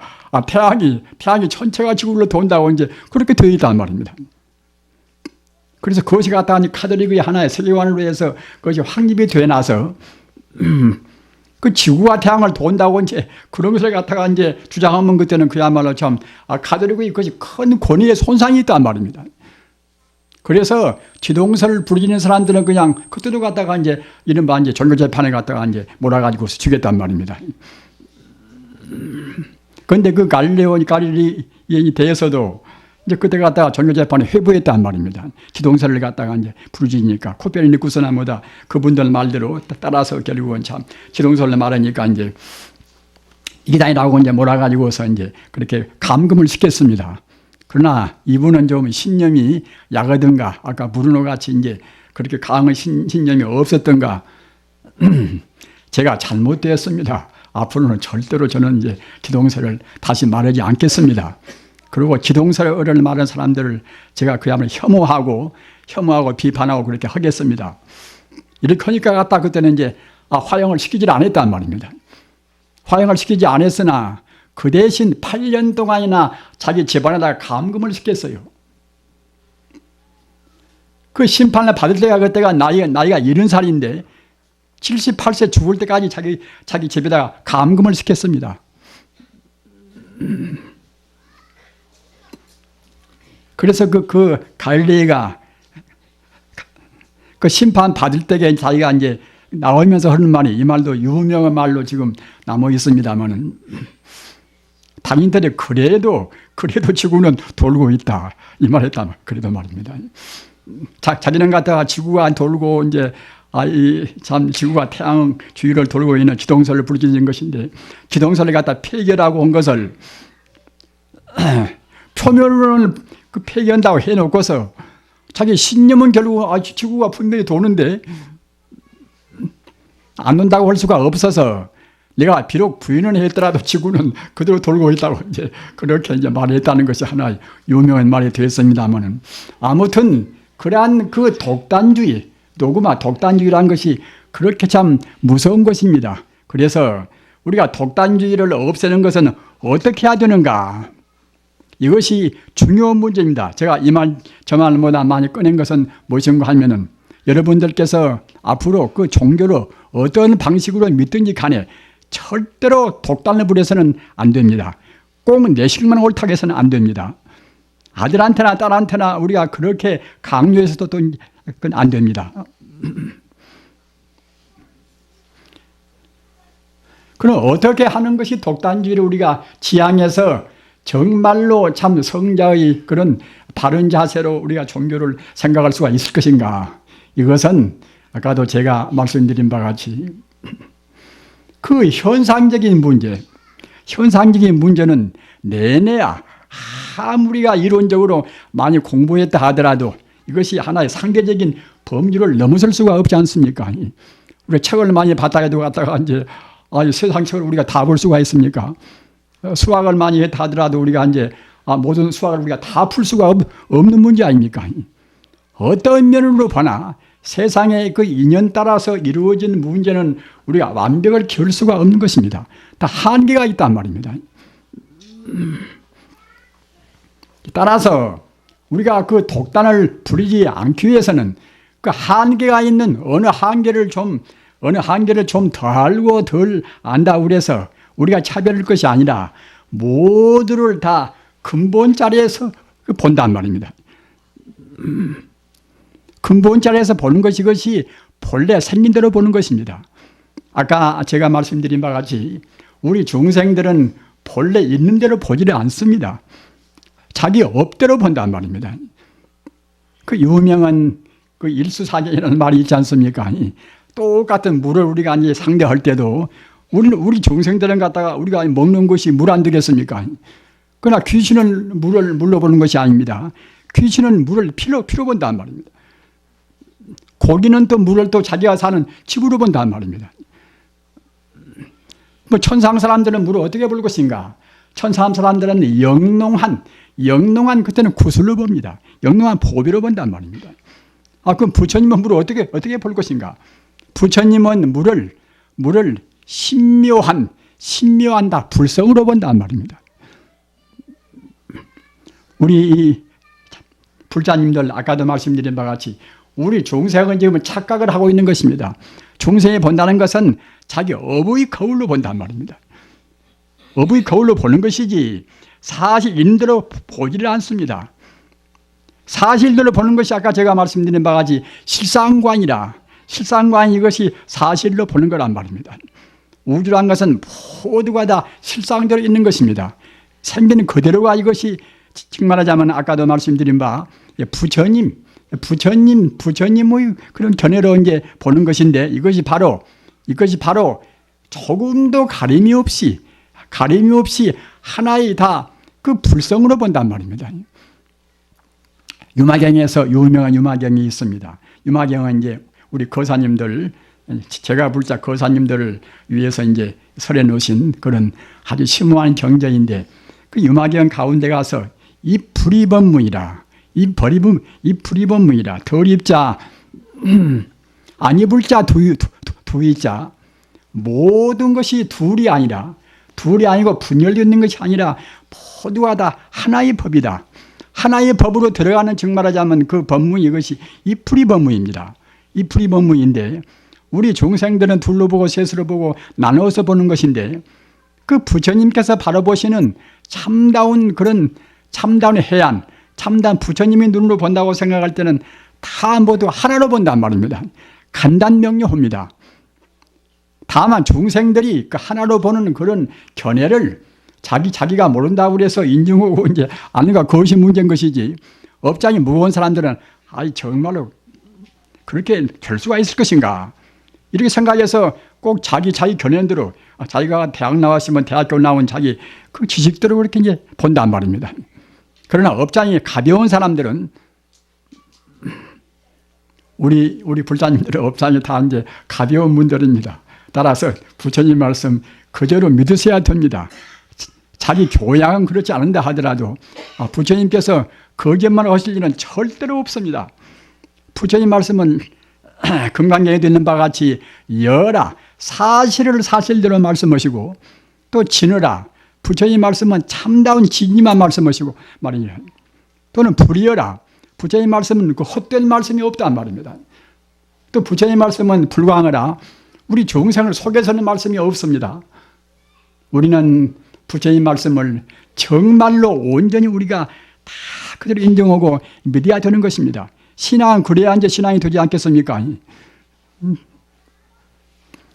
태양이 전체가 지구를 돈다고 이제 그렇게 되어 있단 말입니다. 그래서 그것이 갖다가 카톨릭의 하나의 세계관으로 해서 그것이 확립이 돼 나서 그 지구와 태양을 돈다고 이제 그런 것을 갖다가 이제 주장하면 그때는 그야말로 참 카톨릭의 그것이 큰 권위의 손상이 있단 말입니다. 그래서 지동설을 부리는 사람들은 그냥 그때도 갖다가 이제 이른바 이제 종교재판에 갖다가 이제 몰아가지고 죽였단 말입니다. 그런데 그 갈릴리에 대해서도 이제 그때 갖다가 종교재판에 회부했단 말입니다. 지동설을 갖다가 이제 부르짖으니까 코페르니쿠스나 뭐다 그분들 말대로 따라서 결국은 참 지동설을 말하니까 이제 이게 아니라고 이제 몰아가지고서 이제 그렇게 감금을 시켰습니다. 그러나 이분은 좀 신념이 약하던가 아까 브루노 같이 이제 그렇게 강한 신념이 없었던가 제가 잘못되었습니다. 앞으로는 절대로 저는 이제 지동설을 다시 말하지 않겠습니다. 그리고 지동설을 말하는 사람들을 제가 그야말로 혐오하고 비판하고 그렇게 하겠습니다. 이렇게 하니까 갖다 그때는 이제 화형을 시키지 않았단 말입니다. 화형을 시키지 않았으나 그 대신 8년 동안이나 자기 집안에다가 감금을 시켰어요. 그 심판을 받을 때가 그때가 나이가 70살인데 78세 죽을 때까지 자기 집에다가 감금을 시켰습니다. 그래서 그 갈릴리가 그 심판 받을 때에 자기가 이제 나오면서 하는 말이 이 말도 유명한 말로 지금 남아 있습니다만은 당인들이 그래도 지구는 돌고 있다 이 말했다 그래도 말입니다. 자기는 갖다가 지구가 돌고 이제 참 지구가 태양 주위를 돌고 있는 지동설을 부르짖은 것인데 지동설을 갖다 폐결하고 온 것을 표면으로는 그 폐기한다고 해놓고서 자기 신념은 결국 지구가 분명히 도는데 안 돈다고 할 수가 없어서 내가 비록 부인은 했더라도 지구는 그대로 돌고 있다고 이제 그렇게 이제 말했다는 것이 하나의 유명한 말이 되었습니다만은 아무튼 그러한 그 독단주의, 노그마 독단주의라는 것이 그렇게 참 무서운 것입니다. 그래서 우리가 독단주의를 없애는 것은 어떻게 해야 되는가? 이것이 중요한 문제입니다. 제가 저 말보다 많이 꺼낸 것은 무엇인가 하면은 여러분들께서 앞으로 그 종교로 어떤 방식으로 믿든지 간에 절대로 독단을 부려서는 안 됩니다. 꼭 내식만 옳다고 해서는 안 됩니다. 아들한테나 딸한테나 우리가 그렇게 강요해서도 또 그건 안 됩니다. 그럼 어떻게 하는 것이 독단주의를 우리가 지향해서 정말로 참 성자의 그런 바른 자세로 우리가 종교를 생각할 수가 있을 것인가? 이것은 아까도 제가 말씀드린 바와 같이 그 현상적인 문제는 내내야 아무리가 이론적으로 많이 공부했다 하더라도 이것이 하나의 상대적인 범주를 넘어설 수가 없지 않습니까? 우리가 책을 많이 바닥에도 갖다가 이제 세상 책을 우리가 다 볼 수가 있습니까? 수학을 많이 했다 하더라도 우리가 이제 모든 수학을 우리가 다 풀 수가 없는 문제 아닙니까? 어떤 면으로 보나 세상의 그 인연 따라서 이루어진 문제는 우리가 완벽을 기울 수가 없는 것입니다. 다 한계가 있단 말입니다. 따라서 우리가 그 독단을 부리지 않기 위해서는 그 한계가 있는 어느 한계를 좀 더 알고 덜 안다고 그래서 우리가 차별할 것이 아니라 모두를 다 근본 자리에서 본단 말입니다. 근본 자리에서 보는 것이 이것이 본래 생긴 대로 보는 것입니다. 아까 제가 말씀드린 바와 같이 우리 중생들은 본래 있는 대로 보지를 않습니다. 자기 업대로 본단 말입니다. 그 유명한 그 일수사견이라는 말이 있지 않습니까? 똑같은 물을 우리가 이제 상대할 때도 우리 중생들은 갖다가 우리가 먹는 것이 물 안 되겠습니까? 그러나 귀신은 물로 보는 것이 아닙니다. 귀신은 물을 피로 본단 말입니다. 고기는 또 물을 또 자기가 사는 집으로 본단 말입니다. 뭐 천상 사람들은 물을 어떻게 볼 것인가? 천상 사람들은 영롱한 그때는 구슬로 봅니다. 영롱한 보배로 본단 말입니다. 그럼 부처님은 물을 어떻게 볼 것인가? 부처님은 물을 신묘한 다 불성으로 본단 말입니다. 우리 불자님들 아까도 말씀드린 바와 같이 우리 중생은 지금 착각을 하고 있는 것입니다. 중생이 본다는 것은 자기 업의 거울로 본단 말입니다. 업의 거울로 보는 것이지 사실 인대로 보지를 않습니다. 사실대로 보는 것이 아까 제가 말씀드린 바와 같이 실상관이라 실상관 이것이 사실로 보는 거란 말입니다. 우주란 것은 모두가 다 실상대로 있는 것입니다. 생기는 그대로가 이것이 즉 말하자면 아까도 말씀드린 바 부처님의 그런 견해로 이제 보는 것인데 이것이 바로 조금도 가림이 없이 하나의 다 그 불성으로 본단 말입니다. 유마경에서 유명한 유마경이 있습니다. 유마경은 이제 우리 거사님들, 제가 불자 거사님들을 위해서 이제 설해 놓으신 그런 아주 심오한 경전인데 그 유마경 가운데 가서 이 불이법무이라 덜 입자 안 입을 자 두이자 모든 것이 둘이 아니고 분열되어 있는 것이 아니라 모두가 다 하나의 법이다. 하나의 법으로 들어가는 즉 말하자면 그 법문 이것이 이풀이 법문입니다. 이풀이 법문인데 우리 중생들은 둘로 보고 셋으로 보고 나누어서 보는 것인데 그 부처님께서 바로 보시는 참다운 해안, 참다운 부처님의 눈으로 본다고 생각할 때는 다 모두 하나로 본단 말입니다. 간단명료합니다. 다만 중생들이 그 하나로 보는 그런 견해를 자기가 모른다고 그래서 인정하고 이제 아는가 그것이 문제인 것이지 업장이 무거운 사람들은 정말로 그렇게 될 수가 있을 것인가 이렇게 생각해서 꼭 자기 견해대로 자기가 대학 나왔으면 대학교 나온 자기 그 지식대로 그렇게 이제 본단 말입니다. 그러나 업장이 가벼운 사람들은 우리 불자님들의 업장이 다 이제 가벼운 분들입니다. 따라서 부처님 말씀 그대로 믿으셔야 됩니다. 자기 교양은 그렇지 않은다 하더라도 부처님께서 거짓말 하실 일은 절대로 없습니다. 부처님 말씀은 금강경에 있는 바와 같이 여라 사실을 사실대로 말씀하시고 또 지느라 부처님 말씀은 참다운 진리만 말씀하시고 말이냐 또는 불이여라 부처님 말씀은 그 헛된 말씀이 없단 말입니다. 또 부처님 말씀은 불광하라 우리 중생을 속여서는 말씀이 없습니다. 우리는 부처님 말씀을 정말로 온전히 우리가 다 그대로 인정하고 믿어야 되는 것입니다. 신앙은 그래야 이제 신앙이 되지 않겠습니까?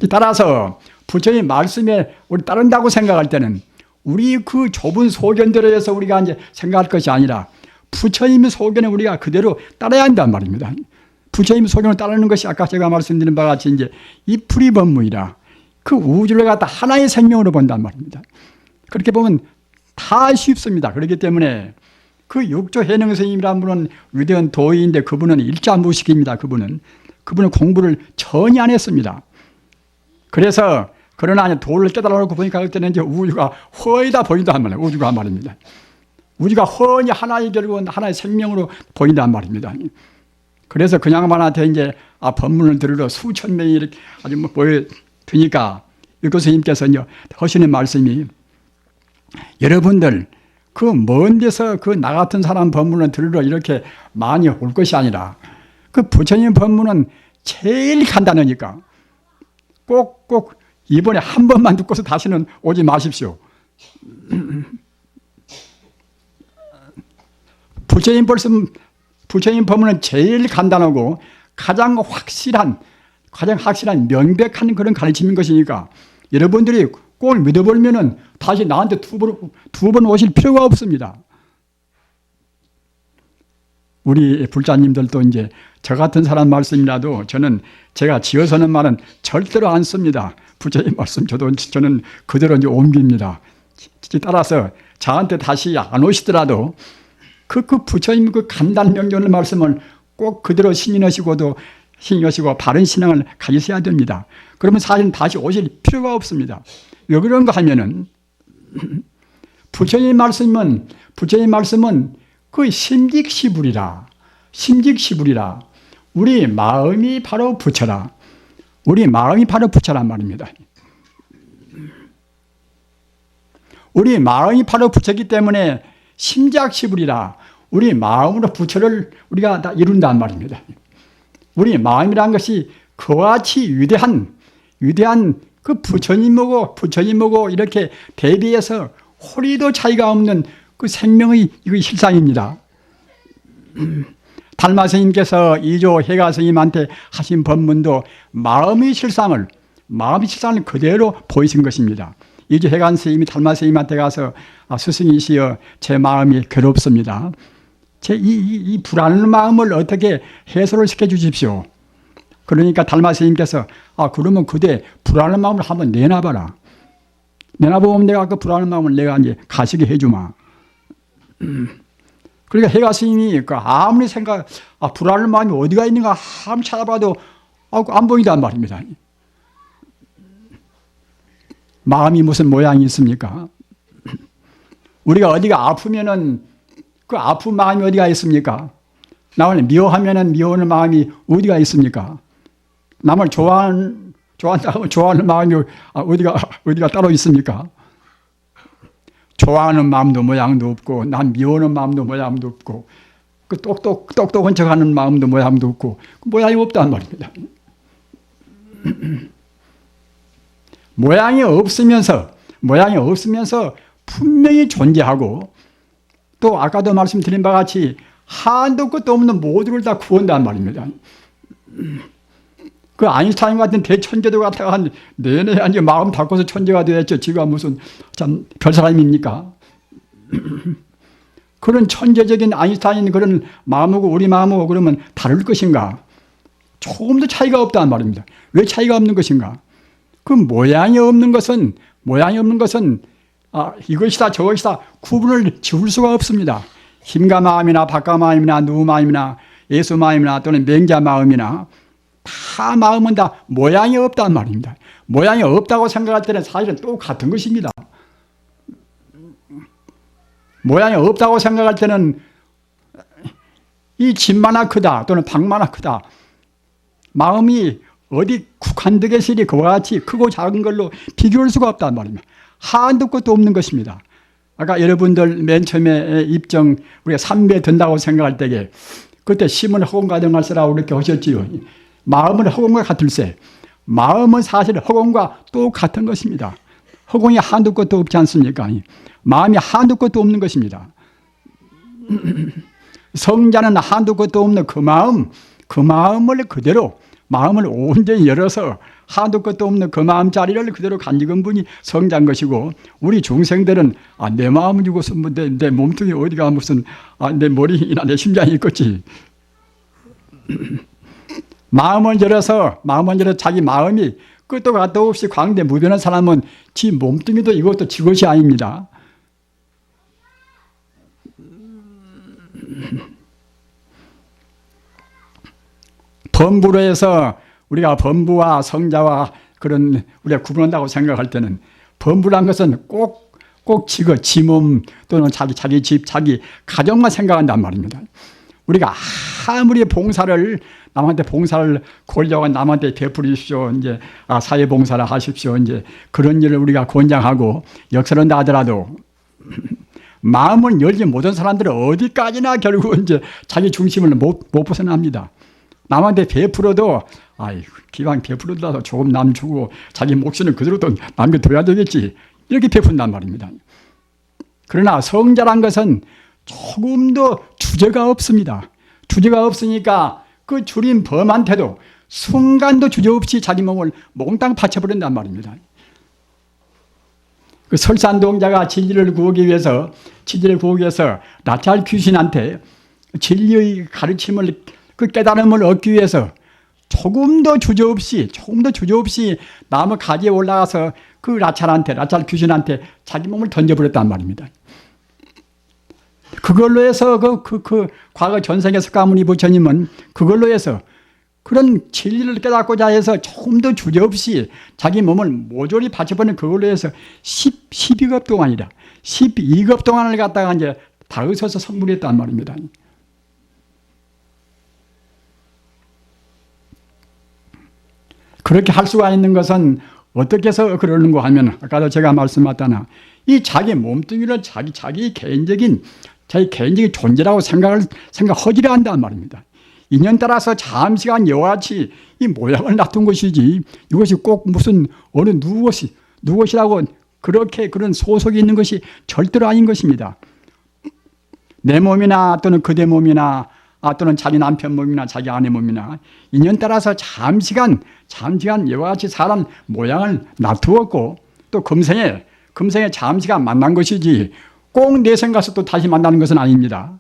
따라서 부처님 말씀에 우리 따른다고 생각할 때는 우리 그 좁은 소견대로 해서 우리가 이제 생각할 것이 아니라 부처님의 소견에 우리가 그대로 따라야 한단 말입니다. 부처님의 소견을 따르는 것이 아까 제가 말씀드린 바와 같이 이제 이 불이법문이라 그 우주를 갖다 하나의 생명으로 본단 말입니다. 그렇게 보면 다 쉽습니다. 그렇기 때문에 그 육조 해능 스님이라는 분은 위대한 도의인데 그분은 일자무식입니다. 그분은 공부를 전혀 안 했습니다. 그래서 그러나 도를 깨달아놓고 보니까 그때는 이제 우주가 훤히 다 보인단 말이에요. 우주가 말입니다. 우주가 훤히 하나의 결국은 하나의 생명으로 보인단 말입니다. 그래서 그 양반한테 이제 법문을 들으러 수천 명이 이렇게 아주 뭐 보여드니까 육조 스님께서 하시는 말씀이 여러분들 그 먼 데서 그 나 같은 사람 법문을 들으러 이렇게 많이 올 것이 아니라 그 부처님 법문은 제일 간단하니까 꼭 이번에 한 번만 듣고서 다시는 오지 마십시오. 부처님 법문은 제일 간단하고 가장 확실한 명백한 그런 가르침인 것이니까 여러분들이 꼭 믿어버리면은 다시 나한테 두 번 오실 필요가 없습니다. 우리 불자님들도 이제 저 같은 사람 말씀이라도 제가 지어서는 말은 절대로 안 씁니다. 부처님 말씀 저는 그대로 이제 옮깁니다. 따라서 저한테 다시 안 오시더라도 그 부처님 그 간단 명료한 말씀을 꼭 그대로 신인하시고 바른 신앙을 가지셔야 됩니다. 그러면 사실은 다시 오실 필요가 없습니다. 왜 그런가 하면은 부처님 말씀은 그 심직시불이라 우리 마음이 바로 부처라. 우리 마음이 바로 부처란 말입니다. 우리 마음이 바로 부처이기 때문에 심작시불이라 우리 마음으로 부처를 우리가 다 이룬단 말입니다. 우리 마음이라는 것이 그와 같이 위대한 그 부처님하고 이렇게 대비해서 호리도 차이가 없는 그 생명의 이거 실상입니다. 달마 스님께서 이조 해가 스님한테 하신 법문도 마음의 실상을 그대로 보이신 것입니다. 이조 해가 스님이 달마 스님한테 가서 스승이시여 제 마음이 괴롭습니다. 이 불안한 마음을 어떻게 해소를 시켜 주십시오. 그러니까 달마 스님께서 그러면 그대 불안한 마음을 한번 내놔봐라. 내놔보면 내가 그 불안한 마음을 내가 이제 가시게 해주마. 그러니까 해가 스님이 아무리 불안한 마음이 어디가 있는가 아무리 찾아봐도 안 보인단 말입니다. 마음이 무슨 모양이 있습니까? 우리가 어디가 아프면은 그 아픈 마음이 어디가 있습니까? 남을 미워하면은 미워하는 마음이 어디가 있습니까? 남을 좋아하는 마음이 어디가 따로 있습니까? 좋아하는 마음도 모양도 없고 난 미워하는 마음도 모양도 없고 그 똑똑한 척하는 마음도 모양도 없고 모양이 없단 말입니다. 모양이 없으면서 분명히 존재하고 또 아까도 말씀드린 바와 같이 한도 끝도 없는 모두를 다 구한단 말입니다. 그 아인슈타인 같은 대천재도 갖다가 내내 마음 닫고서 천재가 되었죠. 지가 무슨 참 별사람입니까? 그런 천재적인 아인슈타인 그런 마음하고 우리 마음하고 그러면 다를 것인가? 조금도 차이가 없단 말입니다. 왜 차이가 없는 것인가? 그 모양이 없는 것은 이것이다 저것이다 구분을 지울 수가 없습니다. 힘과 마음이나 박과 마음이나 누구 마음이나 예수 마음이나 또는 맹자 마음이나 다 마음은 다 모양이 없단 말입니다. 모양이 없다고 생각할 때는 사실은 또 같은 것입니다. 모양이 없다고 생각할 때는 이 집마나 크다 또는 방마나 크다. 마음이 어디 국한되겠으니 그와 같이 크고 작은 걸로 비교할 수가 없단 말입니다. 한도 끝도 없는 것입니다. 아까 여러분들 맨 처음에 입정 우리가 삼배 든다고 생각할 때에 그때 심은 허공가정할세라고 이렇게 하셨지요. 마음은 허공과 같을세. 마음은 사실 허공과 똑같은 것입니다. 허공이 한도 끝도 없지 않습니까? 마음이 한도 끝도 없는 것입니다. 성자는 한도 끝도 없는 그 마음을 그대로 마음을 온전히 열어서 하도 것도 없는 그 마음자리를 그대로 간직한 분이 성자인 것이고, 우리 중생들은 내 마음을 주고서 내 몸뚱이 어디가 무슨 내 머리나 내 심장이 있겠지. 마음을 열어서 자기 마음이 끝도 가도 없이 광대 무변한 사람은 지 몸뚱이도 이것도 지 것이 아닙니다. 범부로 해서 우리가 범부와 성자와 그런 우리가 구분한다고 생각할 때는, 범부란 것은 꼭 지 몸 또는 자기 집, 자기 가정만 생각한단 말입니다. 우리가 아무리 남한테 봉사를 권력은 남한테 베풀으십시오. 이제 사회 봉사를 하십시오. 이제 그런 일을 우리가 권장하고 역설한다 하더라도 마음을 열지 못한 사람들은 어디까지나 결국 이제 자기 중심을 못 벗어납니다. 남한테 베풀어도 기왕 베풀어도 조금 남 주고 자기 몫은 그대로 또 남겨둬야 되겠지, 이렇게 베푼단 말입니다. 그러나 성자란 것은 조금도 주제가 없습니다. 주제가 없으니까 그 줄인 범한테도 순간도 주저없이 자기 몸을 몽땅 바쳐버린단 말입니다. 그 설산동자가 진리를 구하기 위해서 나찰 귀신한테 진리의 가르침을, 그 깨달음을 얻기 위해서 조금도 주저없이 나무 가지에 올라가서 그 나찰 귀신한테 자기 몸을 던져버렸단 말입니다. 그걸로 해서 그 과거 전생의 석가모니 부처님은 그걸로 해서 그런 진리를 깨닫고자 해서 조금도 주저없이 자기 몸을 모조리 바쳐버리는 그걸로 해서 12급 동안이라 12급 동안을 갖다가 이제 다의서서 성불했단 말입니다. 그렇게 할 수가 있는 것은 어떻게 해서 그러는가 하면, 아까도 제가 말씀하셨다나 이 자기 몸뚱이를 자기 개인적인 존재라고 허지려 한단 말입니다. 인연 따라서 잠시간 여와같이 이 모양을 놔둔 것이지, 이것이 꼭 무슨 어느 누구것이라고 그렇게 그런 소속이 있는 것이 절대로 아닌 것입니다. 내 몸이나 또는 그대 몸이나 또는 자기 남편 몸이나 자기 아내 몸이나 인연 따라서 잠시간 이와 같이 사람 모양을 놔두었고, 또 금생에 잠시간 만난 것이지 꼭 내생 가서 또 다시 만나는 것은 아닙니다.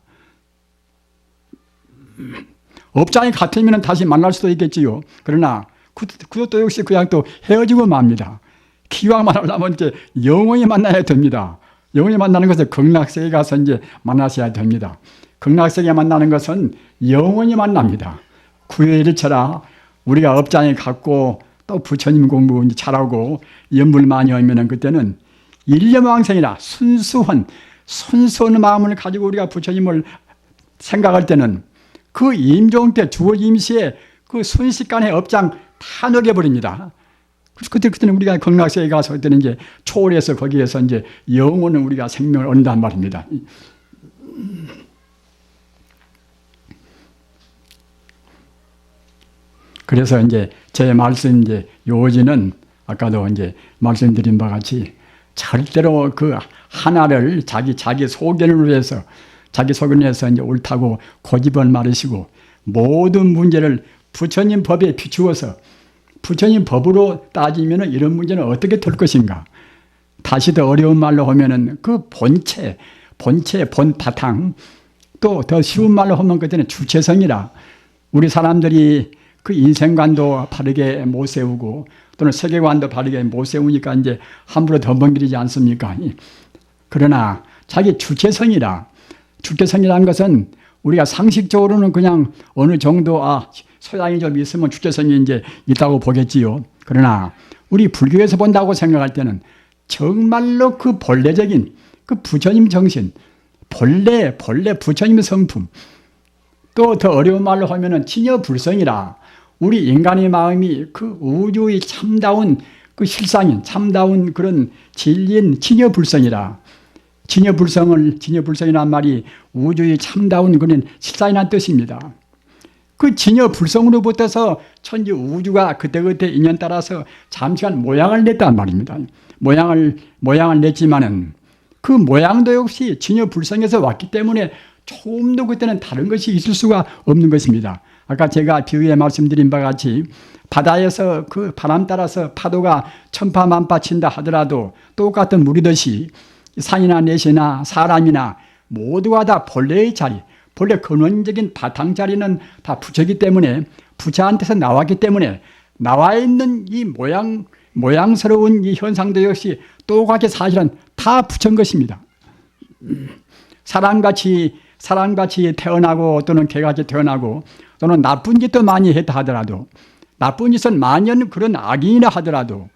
업장이 같으면 다시 만날 수도 있겠지요. 그러나 그것도 역시 그냥 또 헤어지고 맙니다. 기왕 만나려면 이제 영원히 만나야 됩니다. 영원히 만나는 것은 극락세계 가서 이제 만나셔야 됩니다. 극락세계 만나는 것은 영원히 만납니다. 구해일처라 우리가 업장에 갖고 또 부처님 공부 이제 잘하고 연불 많이 하면은 그때는 일념왕생이라 순수한 마음을 가지고 우리가 부처님을 생각할 때는 그 임종 때 주월 임시에 그 순식간에 업장 다 녹여버립니다. 그때는 우리가 극락세계 가서 그때는 이제 초월해서 거기에서 이제 영원은 우리가 생명을 얻는단 말입니다. 그래서 이제 제 말씀 요지는 아까도 이제 말씀드린 바와 같이 절대로 그 하나를 자기 소견을 위해서 이제 옳다고 고집을 말으시고, 모든 문제를 부처님 법에 비추어서 부처님 법으로 따지면 이런 문제는 어떻게 될 것인가. 다시 더 어려운 말로 하면은 그 본 바탕, 또 더 쉬운 말로 하면 그때는 주체성이라, 우리 사람들이 그 인생관도 바르게 못 세우고 또는 세계관도 바르게 못 세우니까 이제 함부로 덤벙거리지 않습니까? 그러나 자기 주체성이라는 것은 우리가 상식적으로는 그냥 어느 정도 소양이 좀 있으면 주체성이 이제 있다고 보겠지요. 그러나 우리 불교에서 본다고 생각할 때는 정말로 그 본래적인 그 부처님 정신, 본래 부처님 성품, 또 더 어려운 말로 하면은 진여불성이라, 우리 인간의 마음이 그 우주의 참다운 그 실상인 참다운 그런 진리인 진여불성이라. 진여불성이라는 말이 우주의 참다운 그런 실상이라는 뜻입니다. 그 진여불성으로부터서 천지 우주가 그때그때 인연 따라서 잠시간 모양을 냈단 말입니다. 모양을 냈지만은 그 모양도 역시 진여불성에서 왔기 때문에 조금도 그때는 다른 것이 있을 수가 없는 것입니다. 아까 제가 비유에 말씀드린 바와 같이 바다에서 그 바람 따라서 파도가 천파만파 친다 하더라도 똑같은 물이듯이 산이나 내시나 사람이나 모두가 다 본래의 자리, 본래 근원적인 바탕 자리는 다 부처이기 때문에 부처한테서 나왔기 때문에 나와 있는 이 모양스러운 이 현상도 역시 똑같이 사실은 다 부처인 것입니다. 사람같이 태어나고 또는 개같이 태어나고 또는 나쁜 짓도 많이 했다 하더라도 나쁜 짓은 만연 그런 악인이라 하더라도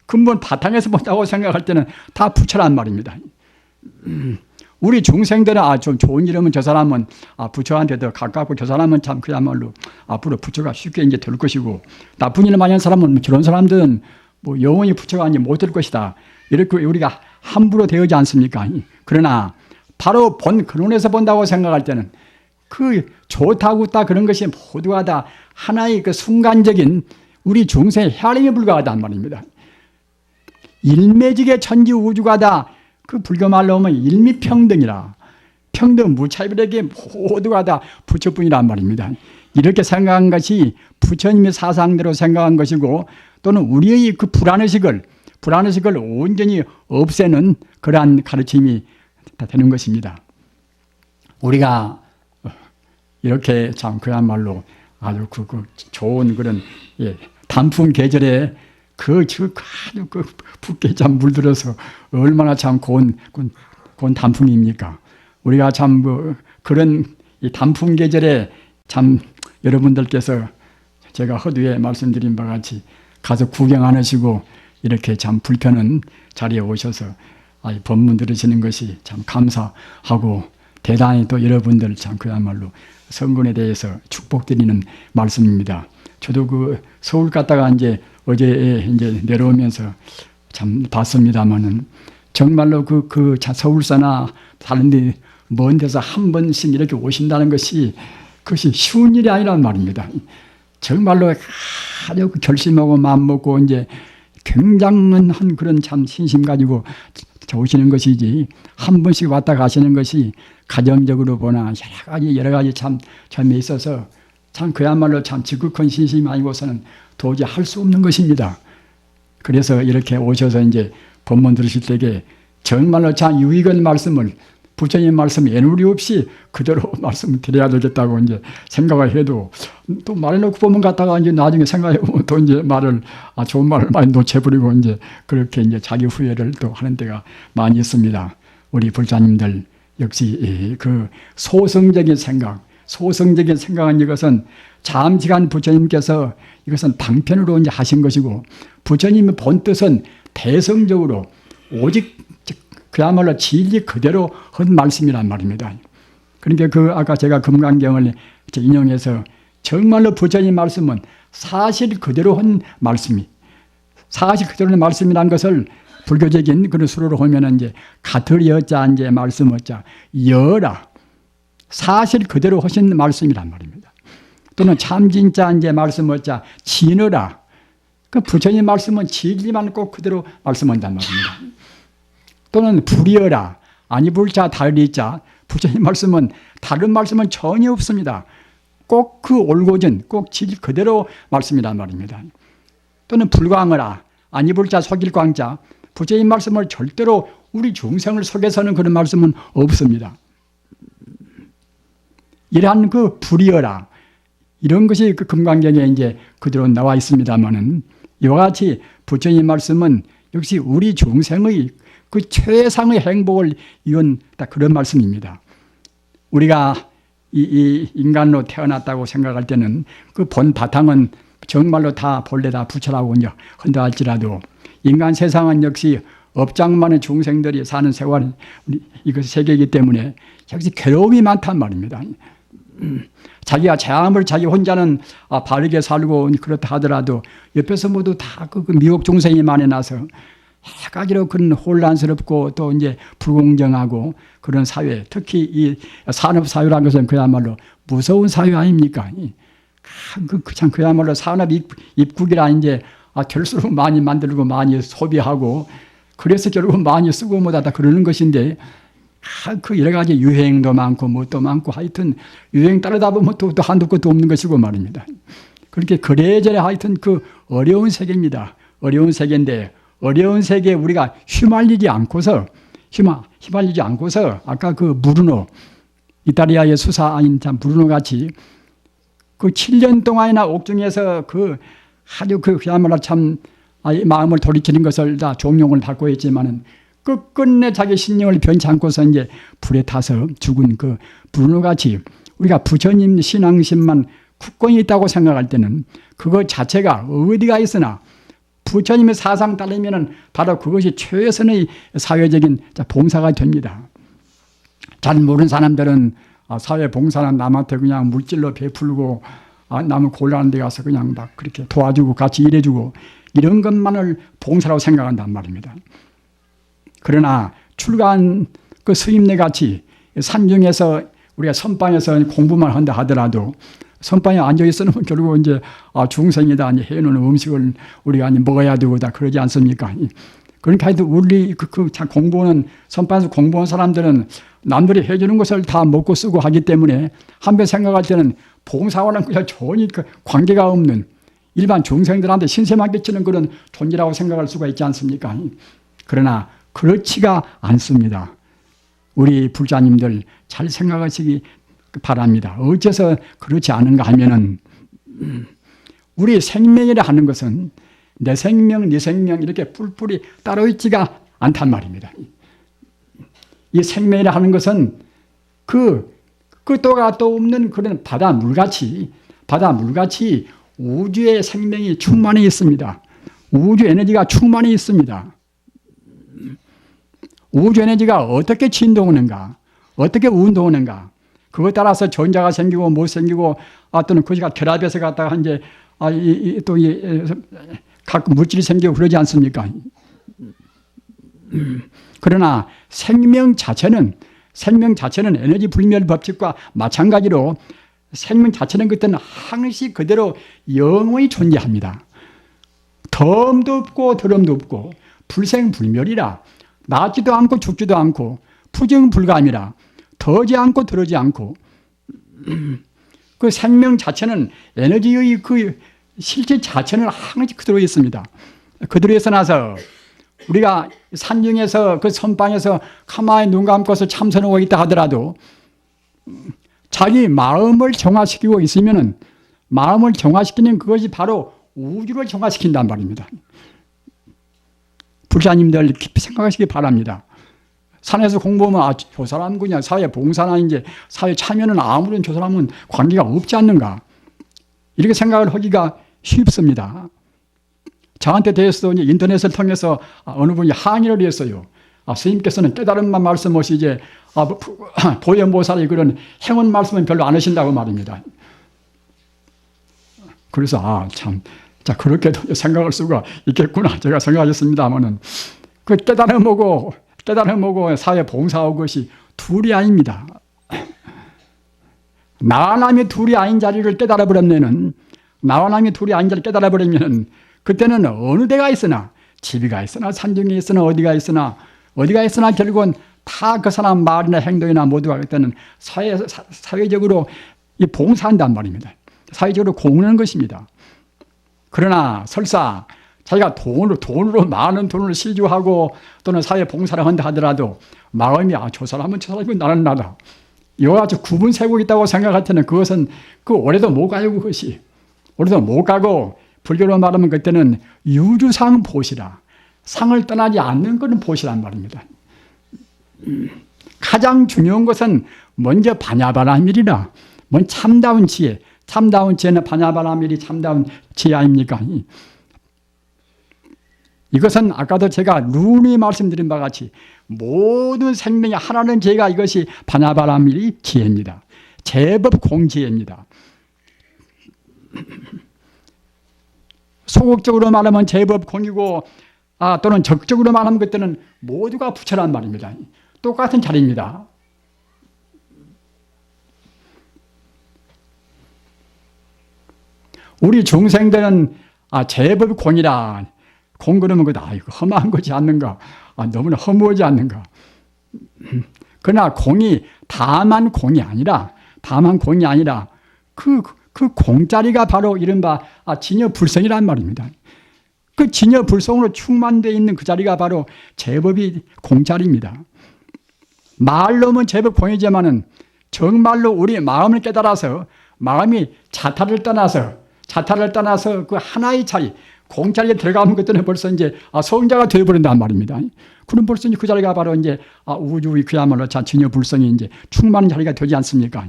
근본 바탕에서 본다고 생각할 때는 다 부처란 말입니다. 우리 중생들은 좀 좋은 일이면 저 사람은 부처한테 더 가깝고 저 사람은 참 그야말로 앞으로 부처가 쉽게 이제 될 것이고 나쁜 일을 많이 한 사람은 저런 사람들은 뭐 영원히 부처가 이제 못 될 것이다. 이렇게 우리가 함부로 대하지 않습니까? 그러나 바로 본 근원에서 본다고 생각할 때는 그 좋다고 다 그런 것이 모두가 다 하나의 그 순간적인 우리 중생의 헤아림에 불과하단 말입니다. 일매직의 천지 우주가 다 그 불교 말로 하면 일미평등이라 평등 무차별하게 모두가 다 부처뿐이란 말입니다. 이렇게 생각한 것이 부처님의 사상대로 생각한 것이고 또는 우리의 그 불안의식을 온전히 없애는 그러한 가르침이 다 되는 것입니다. 우리가 이렇게 참 그야말로 아주 그 좋은 그런 단풍 계절에 아주 그 붓게 참 물들어서 얼마나 참 고운 단풍입니까? 우리가 참 그런 이 단풍 계절에 참 여러분들께서 제가 허두에 말씀드린 바와 같이 가서 구경 안 하시고 이렇게 참 불편한 자리에 오셔서 법문 들으시는 것이 참 감사하고 대단히 또 여러분들 참 그야말로 성근에 대해서 축복드리는 말씀입니다. 저도 그 서울 갔다가 어제 내려오면서 참 봤습니다만은 정말로 그 서울사나 다른 데 먼 데서 한 번씩 이렇게 오신다는 것이 그것이 쉬운 일이 아니란 말입니다. 정말로 아주 결심하고 마음먹고 굉장한 그런 참 신심 가지고 오시는 것이지 한 번씩 왔다 가시는 것이 가정적으로 보나 여러 가지 참 점에 있어서 참 그야말로 참 지극한 신심이 아니고서는 도저히 할 수 없는 것입니다. 그래서 이렇게 오셔서 법문 들으실 때에 정말로 참 유익한 말씀을 부처님 말씀 애누리 없이 그대로 말씀을 드려야 되겠다고 생각을 해도 또 말해놓고 보면 갔다가 나중에 생각해보면 또 좋은 말을 많이 놓쳐버리고 그렇게 자기 후회를 또 하는 때가 많이 있습니다. 우리 불자님들 역시 그 소성적인 생각은 이것은 잠시간 부처님께서 이것은 방편으로 하신 것이고 부처님의 본 뜻은 대성적으로 오직 그야말로 진리 그대로 한 말씀이란 말입니다. 그러니까 아까 제가 금강경을 인용해서 정말로 부처님 말씀은 사실 그대로 한 말씀이 사실 그대로 한 말씀이란 것을 불교적인 그런 수로로 하면은 가틀 여자 말씀 어자 여라 사실 그대로 하신 말씀이란 말입니다. 또는 참 진짜 말씀 어자 진어라 그 부처님 말씀은 진리만 꼭 그대로 말씀한단 말입니다. 또는 불이어라 아니 불자 달리자 부처님 말씀은 다른 말씀은 전혀 없습니다. 꼭 그 올고전 꼭 진리 그대로 말씀이란 말입니다. 또는 불광어라 아니 불자 속일 광자 부처님 말씀을 절대로 우리 중생을 속여서는 그런 말씀은 없습니다. 이러한 그 불이어라 이런 것이 그 금강경에 그대로 나와 있습니다만은 이와 같이 부처님 말씀은 역시 우리 중생의 그 최상의 행복을 이룬 그런 말씀입니다. 우리가 이 인간으로 태어났다고 생각할 때는 그 본 바탕은 정말로 다 본래 다 부처라고 한다 할지라도 인간 세상은 역시 업장만의 중생들이 사는 세월 이것이 세계이기 때문에 역시 괴로움이 많단 말입니다. 자기가 아무리 자기 혼자는 바르게 살고 그렇다 하더라도 옆에서 모두 다 그 미혹 중생이 많아나서 여러 가지로 그런 혼란스럽고 또 불공정하고 그런 사회, 특히 이 산업사회라는 것은 그야말로 무서운 사회 아닙니까? 참 그야말로 산업 입국이라 될수록 많이 만들고 많이 소비하고 그래서 결국 많이 쓰고 뭐다 그러는 것인데 그 여러 가지 유행도 많고 뭣도 많고 하여튼 유행 따르다 보면 또 한두 것도 없는 것이고 말입니다. 그렇게 그래저래 하여튼 그 어려운 세계입니다. 어려운 세계인데 어려운 세계에 우리가 휘말리지 않고서 아까 그 브루노 이탈리아의 수사인 참 브루노 같이 그 7년 동안이나 옥중에서 그 아주 그야말로 참 마음을 돌이키는 것을 다 종용을 받고 있지만은 끝끝내 자기 신령을 변치 않고서 이제 불에 타서 죽은 그 브루노 같이 우리가 부처님 신앙심만 굳건히 있다고 생각할 때는 그것 자체가 어디가 있으나 부처님의 사상 따르면은 바로 그것이 최선의 사회적인 봉사가 됩니다. 잘 모르는 사람들은 사회 봉사는 남한테 그냥 물질로 베풀고 남을 곤란한 데 가서 그냥 막 그렇게 도와주고 같이 일해주고 이런 것만을 봉사라고 생각한단 말입니다. 그러나 출가한 그 스님네 같이 산중에서 우리가 선방에서 공부만 한다 하더라도 선방에 앉아있으면 결국 이제 중생이다 해놓은 음식을 우리가 먹어야 되고 다 그러지 않습니까? 그러니까 우리 참 공부하는 선방에서 공부한 사람들은 남들이 해주는 것을 다 먹고 쓰고 하기 때문에 한편 생각할 때는 봉사와는 그냥 전혀 관계가 없는 일반 중생들한테 신세만 끼치는 그런 존재라고 생각할 수가 있지 않습니까? 그러나 그렇지가 않습니다. 우리 불자님들 잘 생각하시기 바랍니다. 어째서 그렇지 않은가 하면은 우리 생명이라 하는 것은 내 생명, 네 생명 이렇게 뿔뿔이 따로 있지가 않단 말입니다. 이 생명이라 하는 것은 그 끝도 가도 없는 그런 바닷물같이 우주의 생명이 충만히 있습니다. 우주 에너지가 충만히 있습니다. 우주 에너지가 어떻게 진동하는가, 어떻게 운동하는가, 그것 따라서 전자가 생기고 못 생기고 또는 그것이 결합해서 갔다가 이제 각 물질이 생기고 그러지 않습니까? 그러나 생명 자체는 에너지 불멸 법칙과 마찬가지로 생명 자체는 그때는 항시 그대로 영원히 존재합니다. 덤도 없고 더럼도 없고 불생불멸이라 낫지도 않고 죽지도 않고 푸증불감이라 더지 않고 덜어지 않고 그 생명 자체는 에너지의 그 실제 자체는 항시 그대로 있습니다. 그대로 있어 나서 우리가 산중에서 그 선방에서 가만히 눈 감고서 참선하고 있다 하더라도 자기 마음을 정화시키고 있으면은 마음을 정화시키는 그것이 바로 우주를 정화시킨단 말입니다. 불자님들 깊이 생각하시기 바랍니다. 산에서 공부하면 저 사람 그냥 사회 봉사나 이제 사회 참여는 아무런 저 사람은 관계가 없지 않는가 이렇게 생각을 하기가 쉽습니다. 저한테 대해서 이제 인터넷을 통해서 어느 분이 항의를 했어요. 스님께서는 깨달음만 말씀하시 이제 보현보살의 그런 행운 말씀은 별로 안 하신다고 말입니다. 그래서 그렇게도 생각할 수가 있겠구나 제가 생각하셨습니다만은 그 깨달음하고 사회 봉사하고 것이 둘이 아닙니다. 나와 남이 둘이 아닌 자리를 깨달아버리면은 그때는 어느 데가 있으나 집이가 있으나 산중에 있으나 어디가 있으나 결국은 다 그 사람 말이나 행동이나 모두가 그때는 사회적으로 봉사한단 말입니다. 사회적으로 공헌하는 것입니다. 그러나 설사 자기가 돈으로 많은 돈을 시주하고 또는 사회 봉사를 한다 하더라도 마음이 저 사람은 나는 나다. 이와 같이 구분 세고 있다고 생각할 때는 그것은 오래도 못 가요. 그것이 오래도 못 가고 불교로 말하면 그때는 유주상 보시라. 상을 떠나지 않는 그런 보시란 말입니다. 가장 중요한 것은 먼저 반야바라밀이라. 참다운 지혜는 반야바라밀이 참다운 지혜 아닙니까? 이것은 아까도 제가 누누이 말씀드린 바와 같이 모든 생명이 하나는 제가 이것이 반야바라밀이 지혜입니다. 제법 공지혜입니다. 소극적으로 말하면 제법 공이고 또는 적극적으로 말하면 그때는 모두가 부처란 말입니다. 똑같은 자리입니다. 우리 중생들은 제법 공이라 공 그러면 이거 험한 거지 않는가? 너무나 허무하지 않는가? 그러나 다만 공이 아니라 그 공짜리가 바로 이른바 진여불성이란 말입니다. 그 진여불성으로 충만되어 있는 그 자리가 바로 제법이 공짜리입니다. 말로는 제법 공이지만은 정말로 우리 마음을 깨달아서 마음이 자타를 떠나서 그 하나의 자리, 공자리에 들어가면 그때는 벌써 이제 성자가 되어버린단 말입니다. 그럼 벌써 그 자리가 바로 이제 우주의 그야말로 진여불성이 이제 충만한 자리가 되지 않습니까?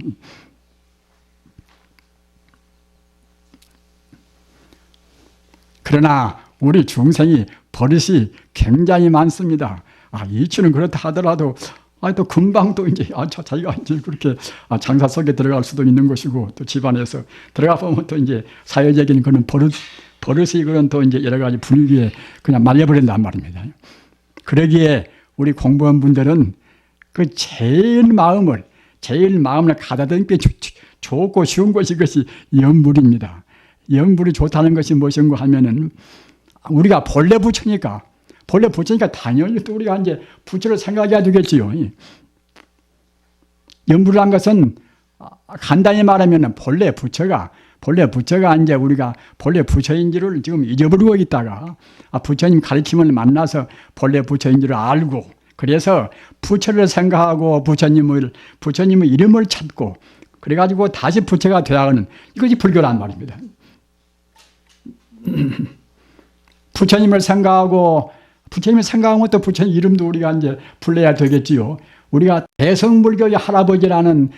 그러나 우리 중생이 버릇이 굉장히 많습니다. 이치는 그렇다 하더라도 또 금방 또 이제 자기가 이제 그렇게 장사 속에 들어갈 수도 있는 것이고, 또 집안에서 들어가 보면 또 이제 사회적인 그런 버릇이 그런 또 이제 여러 가지 분위기에 그냥 말려버린단 말입니다. 그러기에 우리 공부한 분들은 그 제일 마음을 가다듬기 좋고 쉬운 것이 그것이 염불입니다. 염불이 좋다는 것이 무엇인가 하면은 우리가 본래 부처니까 당연히 또 우리가 이제 부처를 생각해야 되겠지요. 염불이란 것은 간단히 말하면 본래 부처가 이제 우리가 본래 부처인지를 지금 잊어버리고 있다가 부처님 가르침을 만나서 본래 부처인지를 알고, 그래서 부처를 생각하고 부처님의 이름을 찾고 그래가지고 다시 부처가 되어가는 이것이 불교란 말입니다. 부처님을 생각하고 또 부처님 이름도 우리가 이제 불러야 되겠지요. 우리가 대성불교의 할아버지라는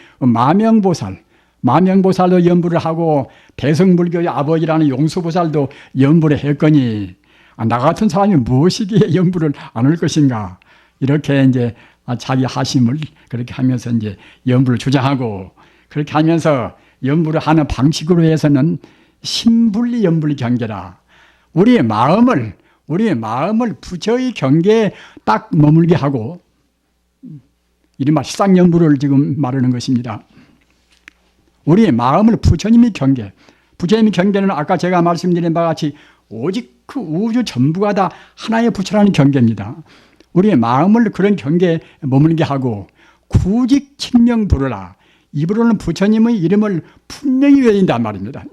마명보살도 연부를 하고 대성불교의 아버지라는 용수보살도 연부를 했거니 나 같은 사람이 무엇이기에 연부를 안 할 것인가, 이렇게 이제 자기 하심을 그렇게 하면서 이제 연부를 주장하고, 그렇게 하면서 연부를 하는 방식으로 해서는 신분리 연불 경계라. 우리의 마음을 부처의 경계에 딱 머물게 하고, 이른바 시상연불을 지금 말하는 것입니다. 우리의 마음을 부처님의 경계는 아까 제가 말씀드린 바와 같이 오직 그 우주 전부가 다 하나의 부처라는 경계입니다. 우리의 마음을 그런 경계에 머물게 하고 구직 칭명 부르라. 입으로는 부처님의 이름을 분명히 외운단 말입니다.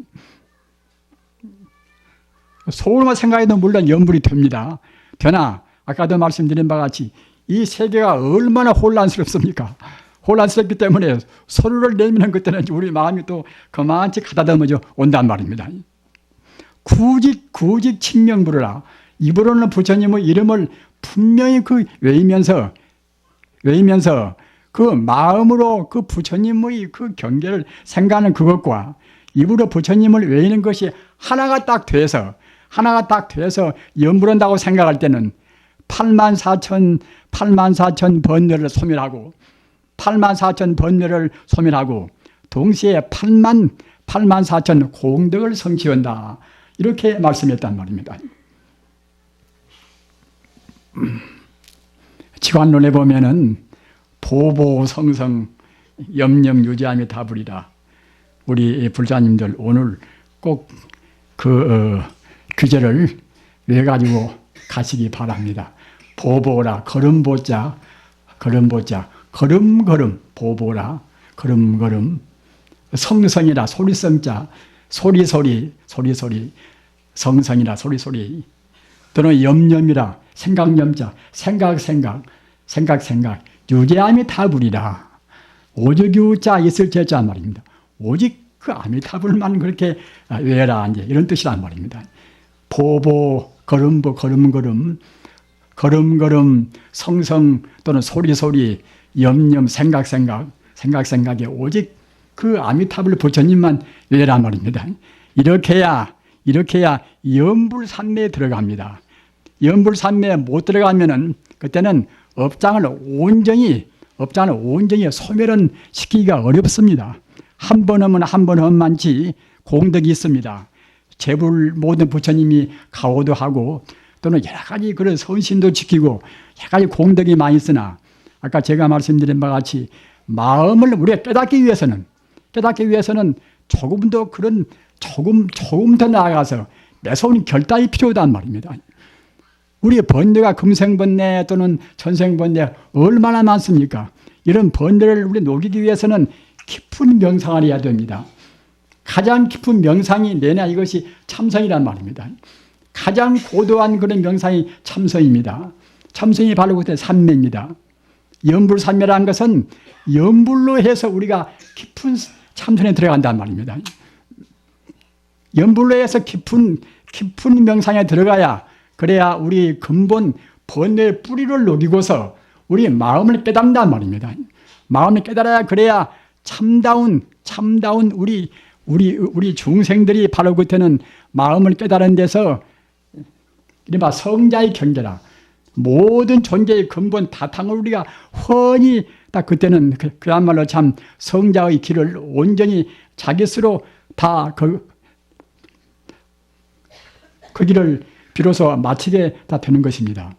속으로만 생각해도 물론 염불이 됩니다. 그러나 아까도 말씀드린 바와 같이 이 세계가 얼마나 혼란스럽습니까? 혼란스럽기 때문에 소리를 내미는 그때는 우리 마음이 또 그만치 가다듬어져 온단 말입니다. 구직 칭명 부르라. 입으로는 부처님의 이름을 분명히 외우면서 그 마음으로 그 부처님의 그 경계를 생각하는 그것과 입으로 부처님을 외우는 것이 하나가 딱 돼서 염불한다고 생각할 때는 84,000 번뇌를 소멸하고 동시에 84,000 공덕을 성취한다. 이렇게 말씀했단 말입니다. 지관론에 보면은 보보성성 염염유지함이 다불이라. 우리 불자님들 오늘 꼭 그 규제를 외가지고 가시기 바랍니다. 보보라 걸음보자 걸음걸음 보보라 걸음걸음 성성이라 소리성자 소리소리 성성이라 소리소리 또는 염염이라 생각염자 생각 유제함이 다불이라. 오직 유자 있을 제자 말입니다. 오직 그 아미타불만 그렇게 외라 이제 이런 뜻이란 말입니다. 보보 걸음걸음 성성 또는 소리소리 염염 생각에 오직 그 아미타불 부처님만 외란 말입니다. 이렇게 해야 염불산매에 들어갑니다. 염불산매에 못 들어가면은 그때는 업장을 온전히 소멸은 시키기가 어렵습니다. 한 번 하면 한 번 험만치 공덕이 있습니다. 제불 모든 부처님이 가호도 하고 또는 여러 가지 그런 선신도 지키고 여러 가지 공덕이 많이 있으나 아까 제가 말씀드린 바와 같이 마음을 우리가 깨닫기 위해서는 조금 더 나아가서 매서운 결단이 필요하단 말입니다. 우리의 번뇌가 금생번뇌 또는 전생번뇌 얼마나 많습니까? 이런 번뇌를 우리 녹이기 위해서는 깊은 명상을 해야 됩니다. 가장 깊은 명상이 내냐 이것이 참선이란 말입니다. 가장 고도한 그런 명상이 참선입니다. 참선이 바로 그때 삼매입니다. 염불삼매라는 것은 염불로 해서 우리가 깊은 참선에 들어간단 말입니다. 염불로 해서 깊은 명상에 들어가야 그래야 우리 근본 번뇌의 뿌리를 녹이고서 우리 마음을 깨닫는단 말입니다. 마음을 깨달아야 그래야 참다운 우리 중생들이 바로 그때는 마음을 깨달은 데서 이른바 성자의 경계라 모든 존재의 근본 바탕을 우리가 훤히 딱 그때는 그야말로 참 성자의 길을 온전히 자기 스스로 다 그 길을 비로소 마치게 다 되는 것입니다.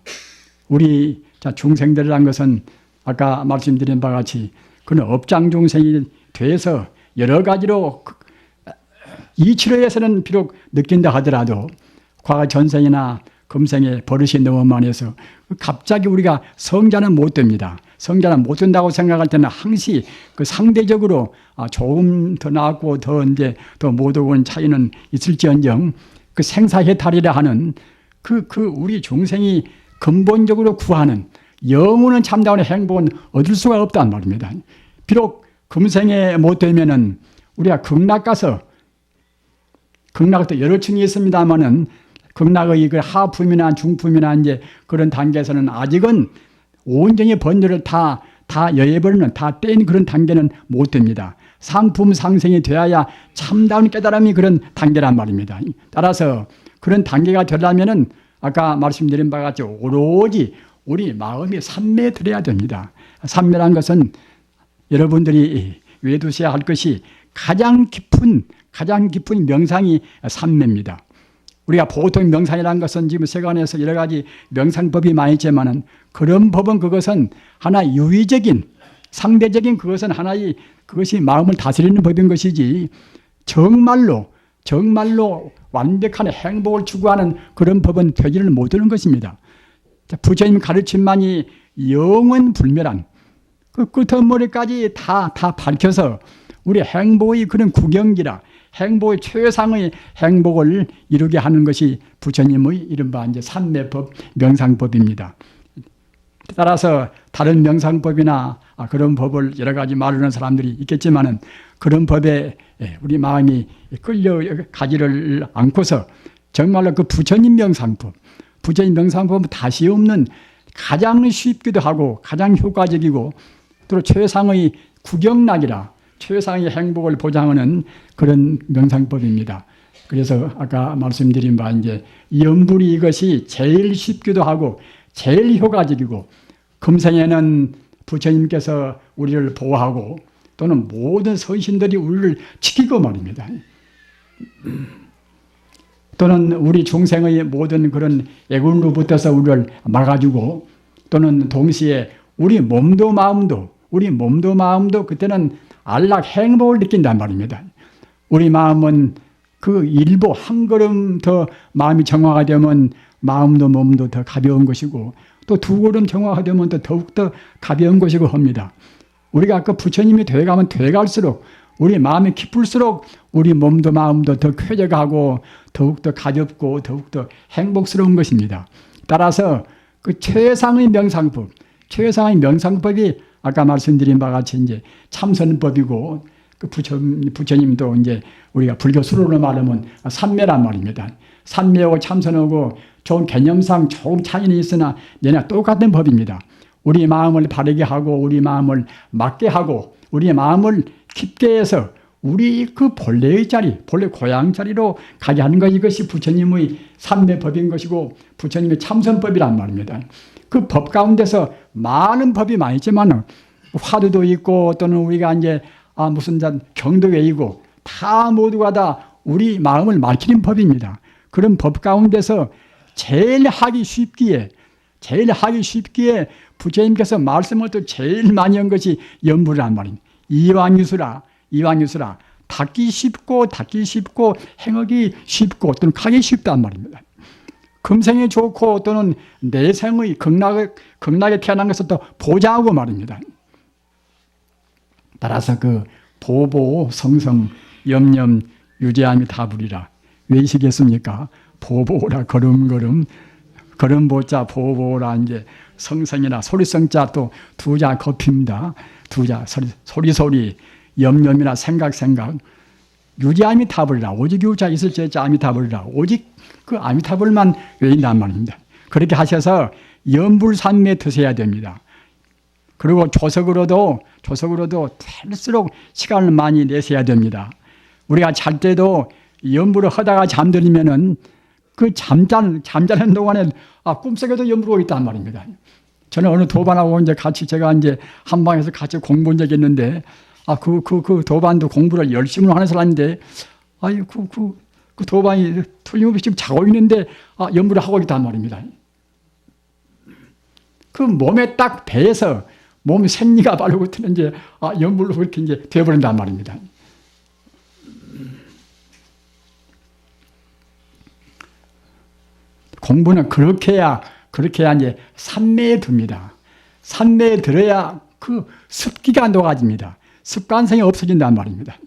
우리 중생들이란 것은 아까 말씀드린 바와 같이 그는 업장 중생이 돼서 여러 가지로 이치로에서는 비록 느낀다 하더라도 과거 전생이나 금생의 버릇이 너무 많아서 갑자기 우리가 성자는 못 됩니다. 성자는 못 된다고 생각할 때는 항시 그 상대적으로 조금 더 나았고 더 못 오는 차이는 있을지언정 그 생사해탈이라 하는 우리 중생이 근본적으로 구하는 영원한 참다운 행복은 얻을 수가 없단 말입니다. 비록 금생에 못 되면은 우리가 극락 가서 극락도 여러 층이 있습니다만은 극락의 그 하품이나 중품이나 이제 그런 단계에서는 아직은 온전히 번뇌를 다 여해버리는 다 뗀 그런 단계는 못 됩니다. 상품 상생이 되어야 참다운 깨달음이 그런 단계란 말입니다. 따라서 그런 단계가 되려면은 아까 말씀드린 바와 같이 오로지 우리 마음이 삼매에 들어야 됩니다. 삼매란 것은 여러분들이 외두셔야 할 것이 가장 깊은 명상이 삼매입니다. 우리가 보통 명상이라는 것은 지금 세간에서 여러 가지 명상법이 많이 있지만은 그런 법은 그것은 하나 유의적인 상대적인 그것은 하나의 그것이 마음을 다스리는 법인 것이지 정말로 완벽한 행복을 추구하는 그런 법은 되지를 못하는 것입니다. 부처님 가르침만이 영원 불멸한 그 끝머리까지 다 밝혀서 우리 행복의 그런 구경기라 행복의 최상의 행복을 이루게 하는 것이 부처님의 이른바 이제 삼매법 명상법입니다. 따라서 다른 명상법이나 그런 법을 여러 가지 말하는 사람들이 있겠지만은 그런 법에 우리 마음이 끌려가지를 않고서 정말로 그 부처님 명상법은 다시 없는 가장 쉽기도 하고 가장 효과적이고 또 최상의 구경락이라 최상의 행복을 보장하는 그런 명상법입니다. 그래서 아까 말씀드린 바 이제 염불이 이것이 제일 쉽기도 하고 제일 효과적이고 금생에는 부처님께서 우리를 보호하고 또는 모든 선신들이 우리를 지키고 말입니다. 또는 우리 중생의 모든 그런 애군로부터서 우리를 막아주고 또는 동시에 우리 몸도 마음도 그때는 안락 행복을 느낀단 말입니다. 우리 마음은 그 일부 한 걸음 더 마음이 정화가 되면 마음도 몸도 더 가벼운 것이고 또 두 걸음 정화가 되면 또 더욱더 가벼운 것이고 합니다. 우리가 그 부처님이 되어가면 되어갈수록 우리 마음이 깊을수록 우리 몸도 마음도 더 쾌적하고 더욱더 가볍고 더욱더 행복스러운 것입니다. 따라서 그 최상의 명상법이 아까 말씀드린 바와 같이 이제 참선법이고 그 부처님도 이제 우리가 불교 수로로 말하면 삼매란 말입니다. 삼매하고 참선하고 좀 개념상 조금 차이는 있으나 얘네 똑같은 법입니다. 우리 마음을 바르게 하고 우리 마음을 맑게 하고 우리 마음을 깊게 해서 우리 그 본래 고향 자리로 가게 하는 것 이것이 부처님의 삼매법인 것이고 부처님의 참선법이란 말입니다. 그 법 가운데서 많은 법이 많이 있지만 화두도 있고 또는 우리가 이제 무슨 경도 외이고 다 모두가 다 우리 마음을 밝히는 법입니다. 그런 법 가운데서 제일 하기 쉽기에 부처님께서 말씀을 또 제일 많이 한 것이 염불이란 말입니다. 이왕유수라 닦기 쉽고 행하기 쉽고 또는 가기 쉽단 말입니다. 금생이 좋고 또는 내생의 극락에 태어난 것을 또 보장하고 말입니다. 따라서 그 보보 성성 염염 유지함이 다불이라. 왜 이시겠습니까? 보보라 걸음걸음 걸음보자 보보라 이제 성성이나 소리성자 또 두자 kop입니다. 두자 소리소리 염염이나 생각 유지함이 다불이라. 오직 유자 있을 제자 아미타불이라. 오직 그 아미타불만 외인단 말입니다. 그렇게 하셔서 염불산매에 드셔야 됩니다. 그리고 조석으로도 될수록 시간을 많이 내셔야 됩니다. 우리가 잘 때도 염불을 하다가 잠들면은 그 잠자는 동안에 꿈속에도 염불이 있단 말입니다. 저는 어느 도반하고 이제 같이 제가 이제 한 방에서 같이 공부한 적이 있는데 그 도반도 공부를 열심히 하는 사람인데 그 도반이 틀림없이 지금 자고 있는데 염불을 하고 있단 말입니다. 그 몸에 딱 배에서 몸 생리가 바르고 트는 이제 염불로 그렇게 이제 되어버린단 말입니다. 공부는 그렇게 해야 이제 산매에 듭니다. 산매에 들어야 그 습기가 녹아집니다. 습관성이 없어진단 말입니다.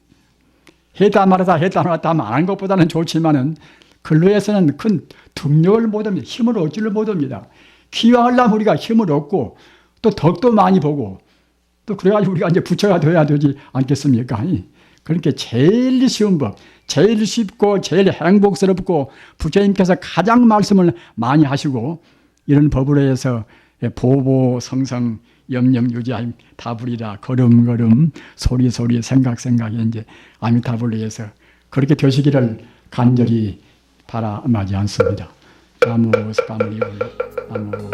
했다 말았다 하면 안 하는 것보다는 좋지만은 근로에서는 큰 등력을 못 합니다. 힘을 얻지를 못합니다. 기왕하려면 우리가 힘을 얻고 또 덕도 많이 보고 또 그래가지고 우리가 이제 부처가 되어야 되지 않겠습니까? 그러니까 제일 쉬운 법, 제일 쉽고 제일 행복스럽고 부처님께서 가장 말씀을 많이 하시고 이런 법으로 해서 보보 성성 염염 유지함 다불이라 걸음걸음 소리 생각에 이제 아미타불로 해서 그렇게 되시기를 간절히 바라마지 않습니다. 나무 스카무리온 나무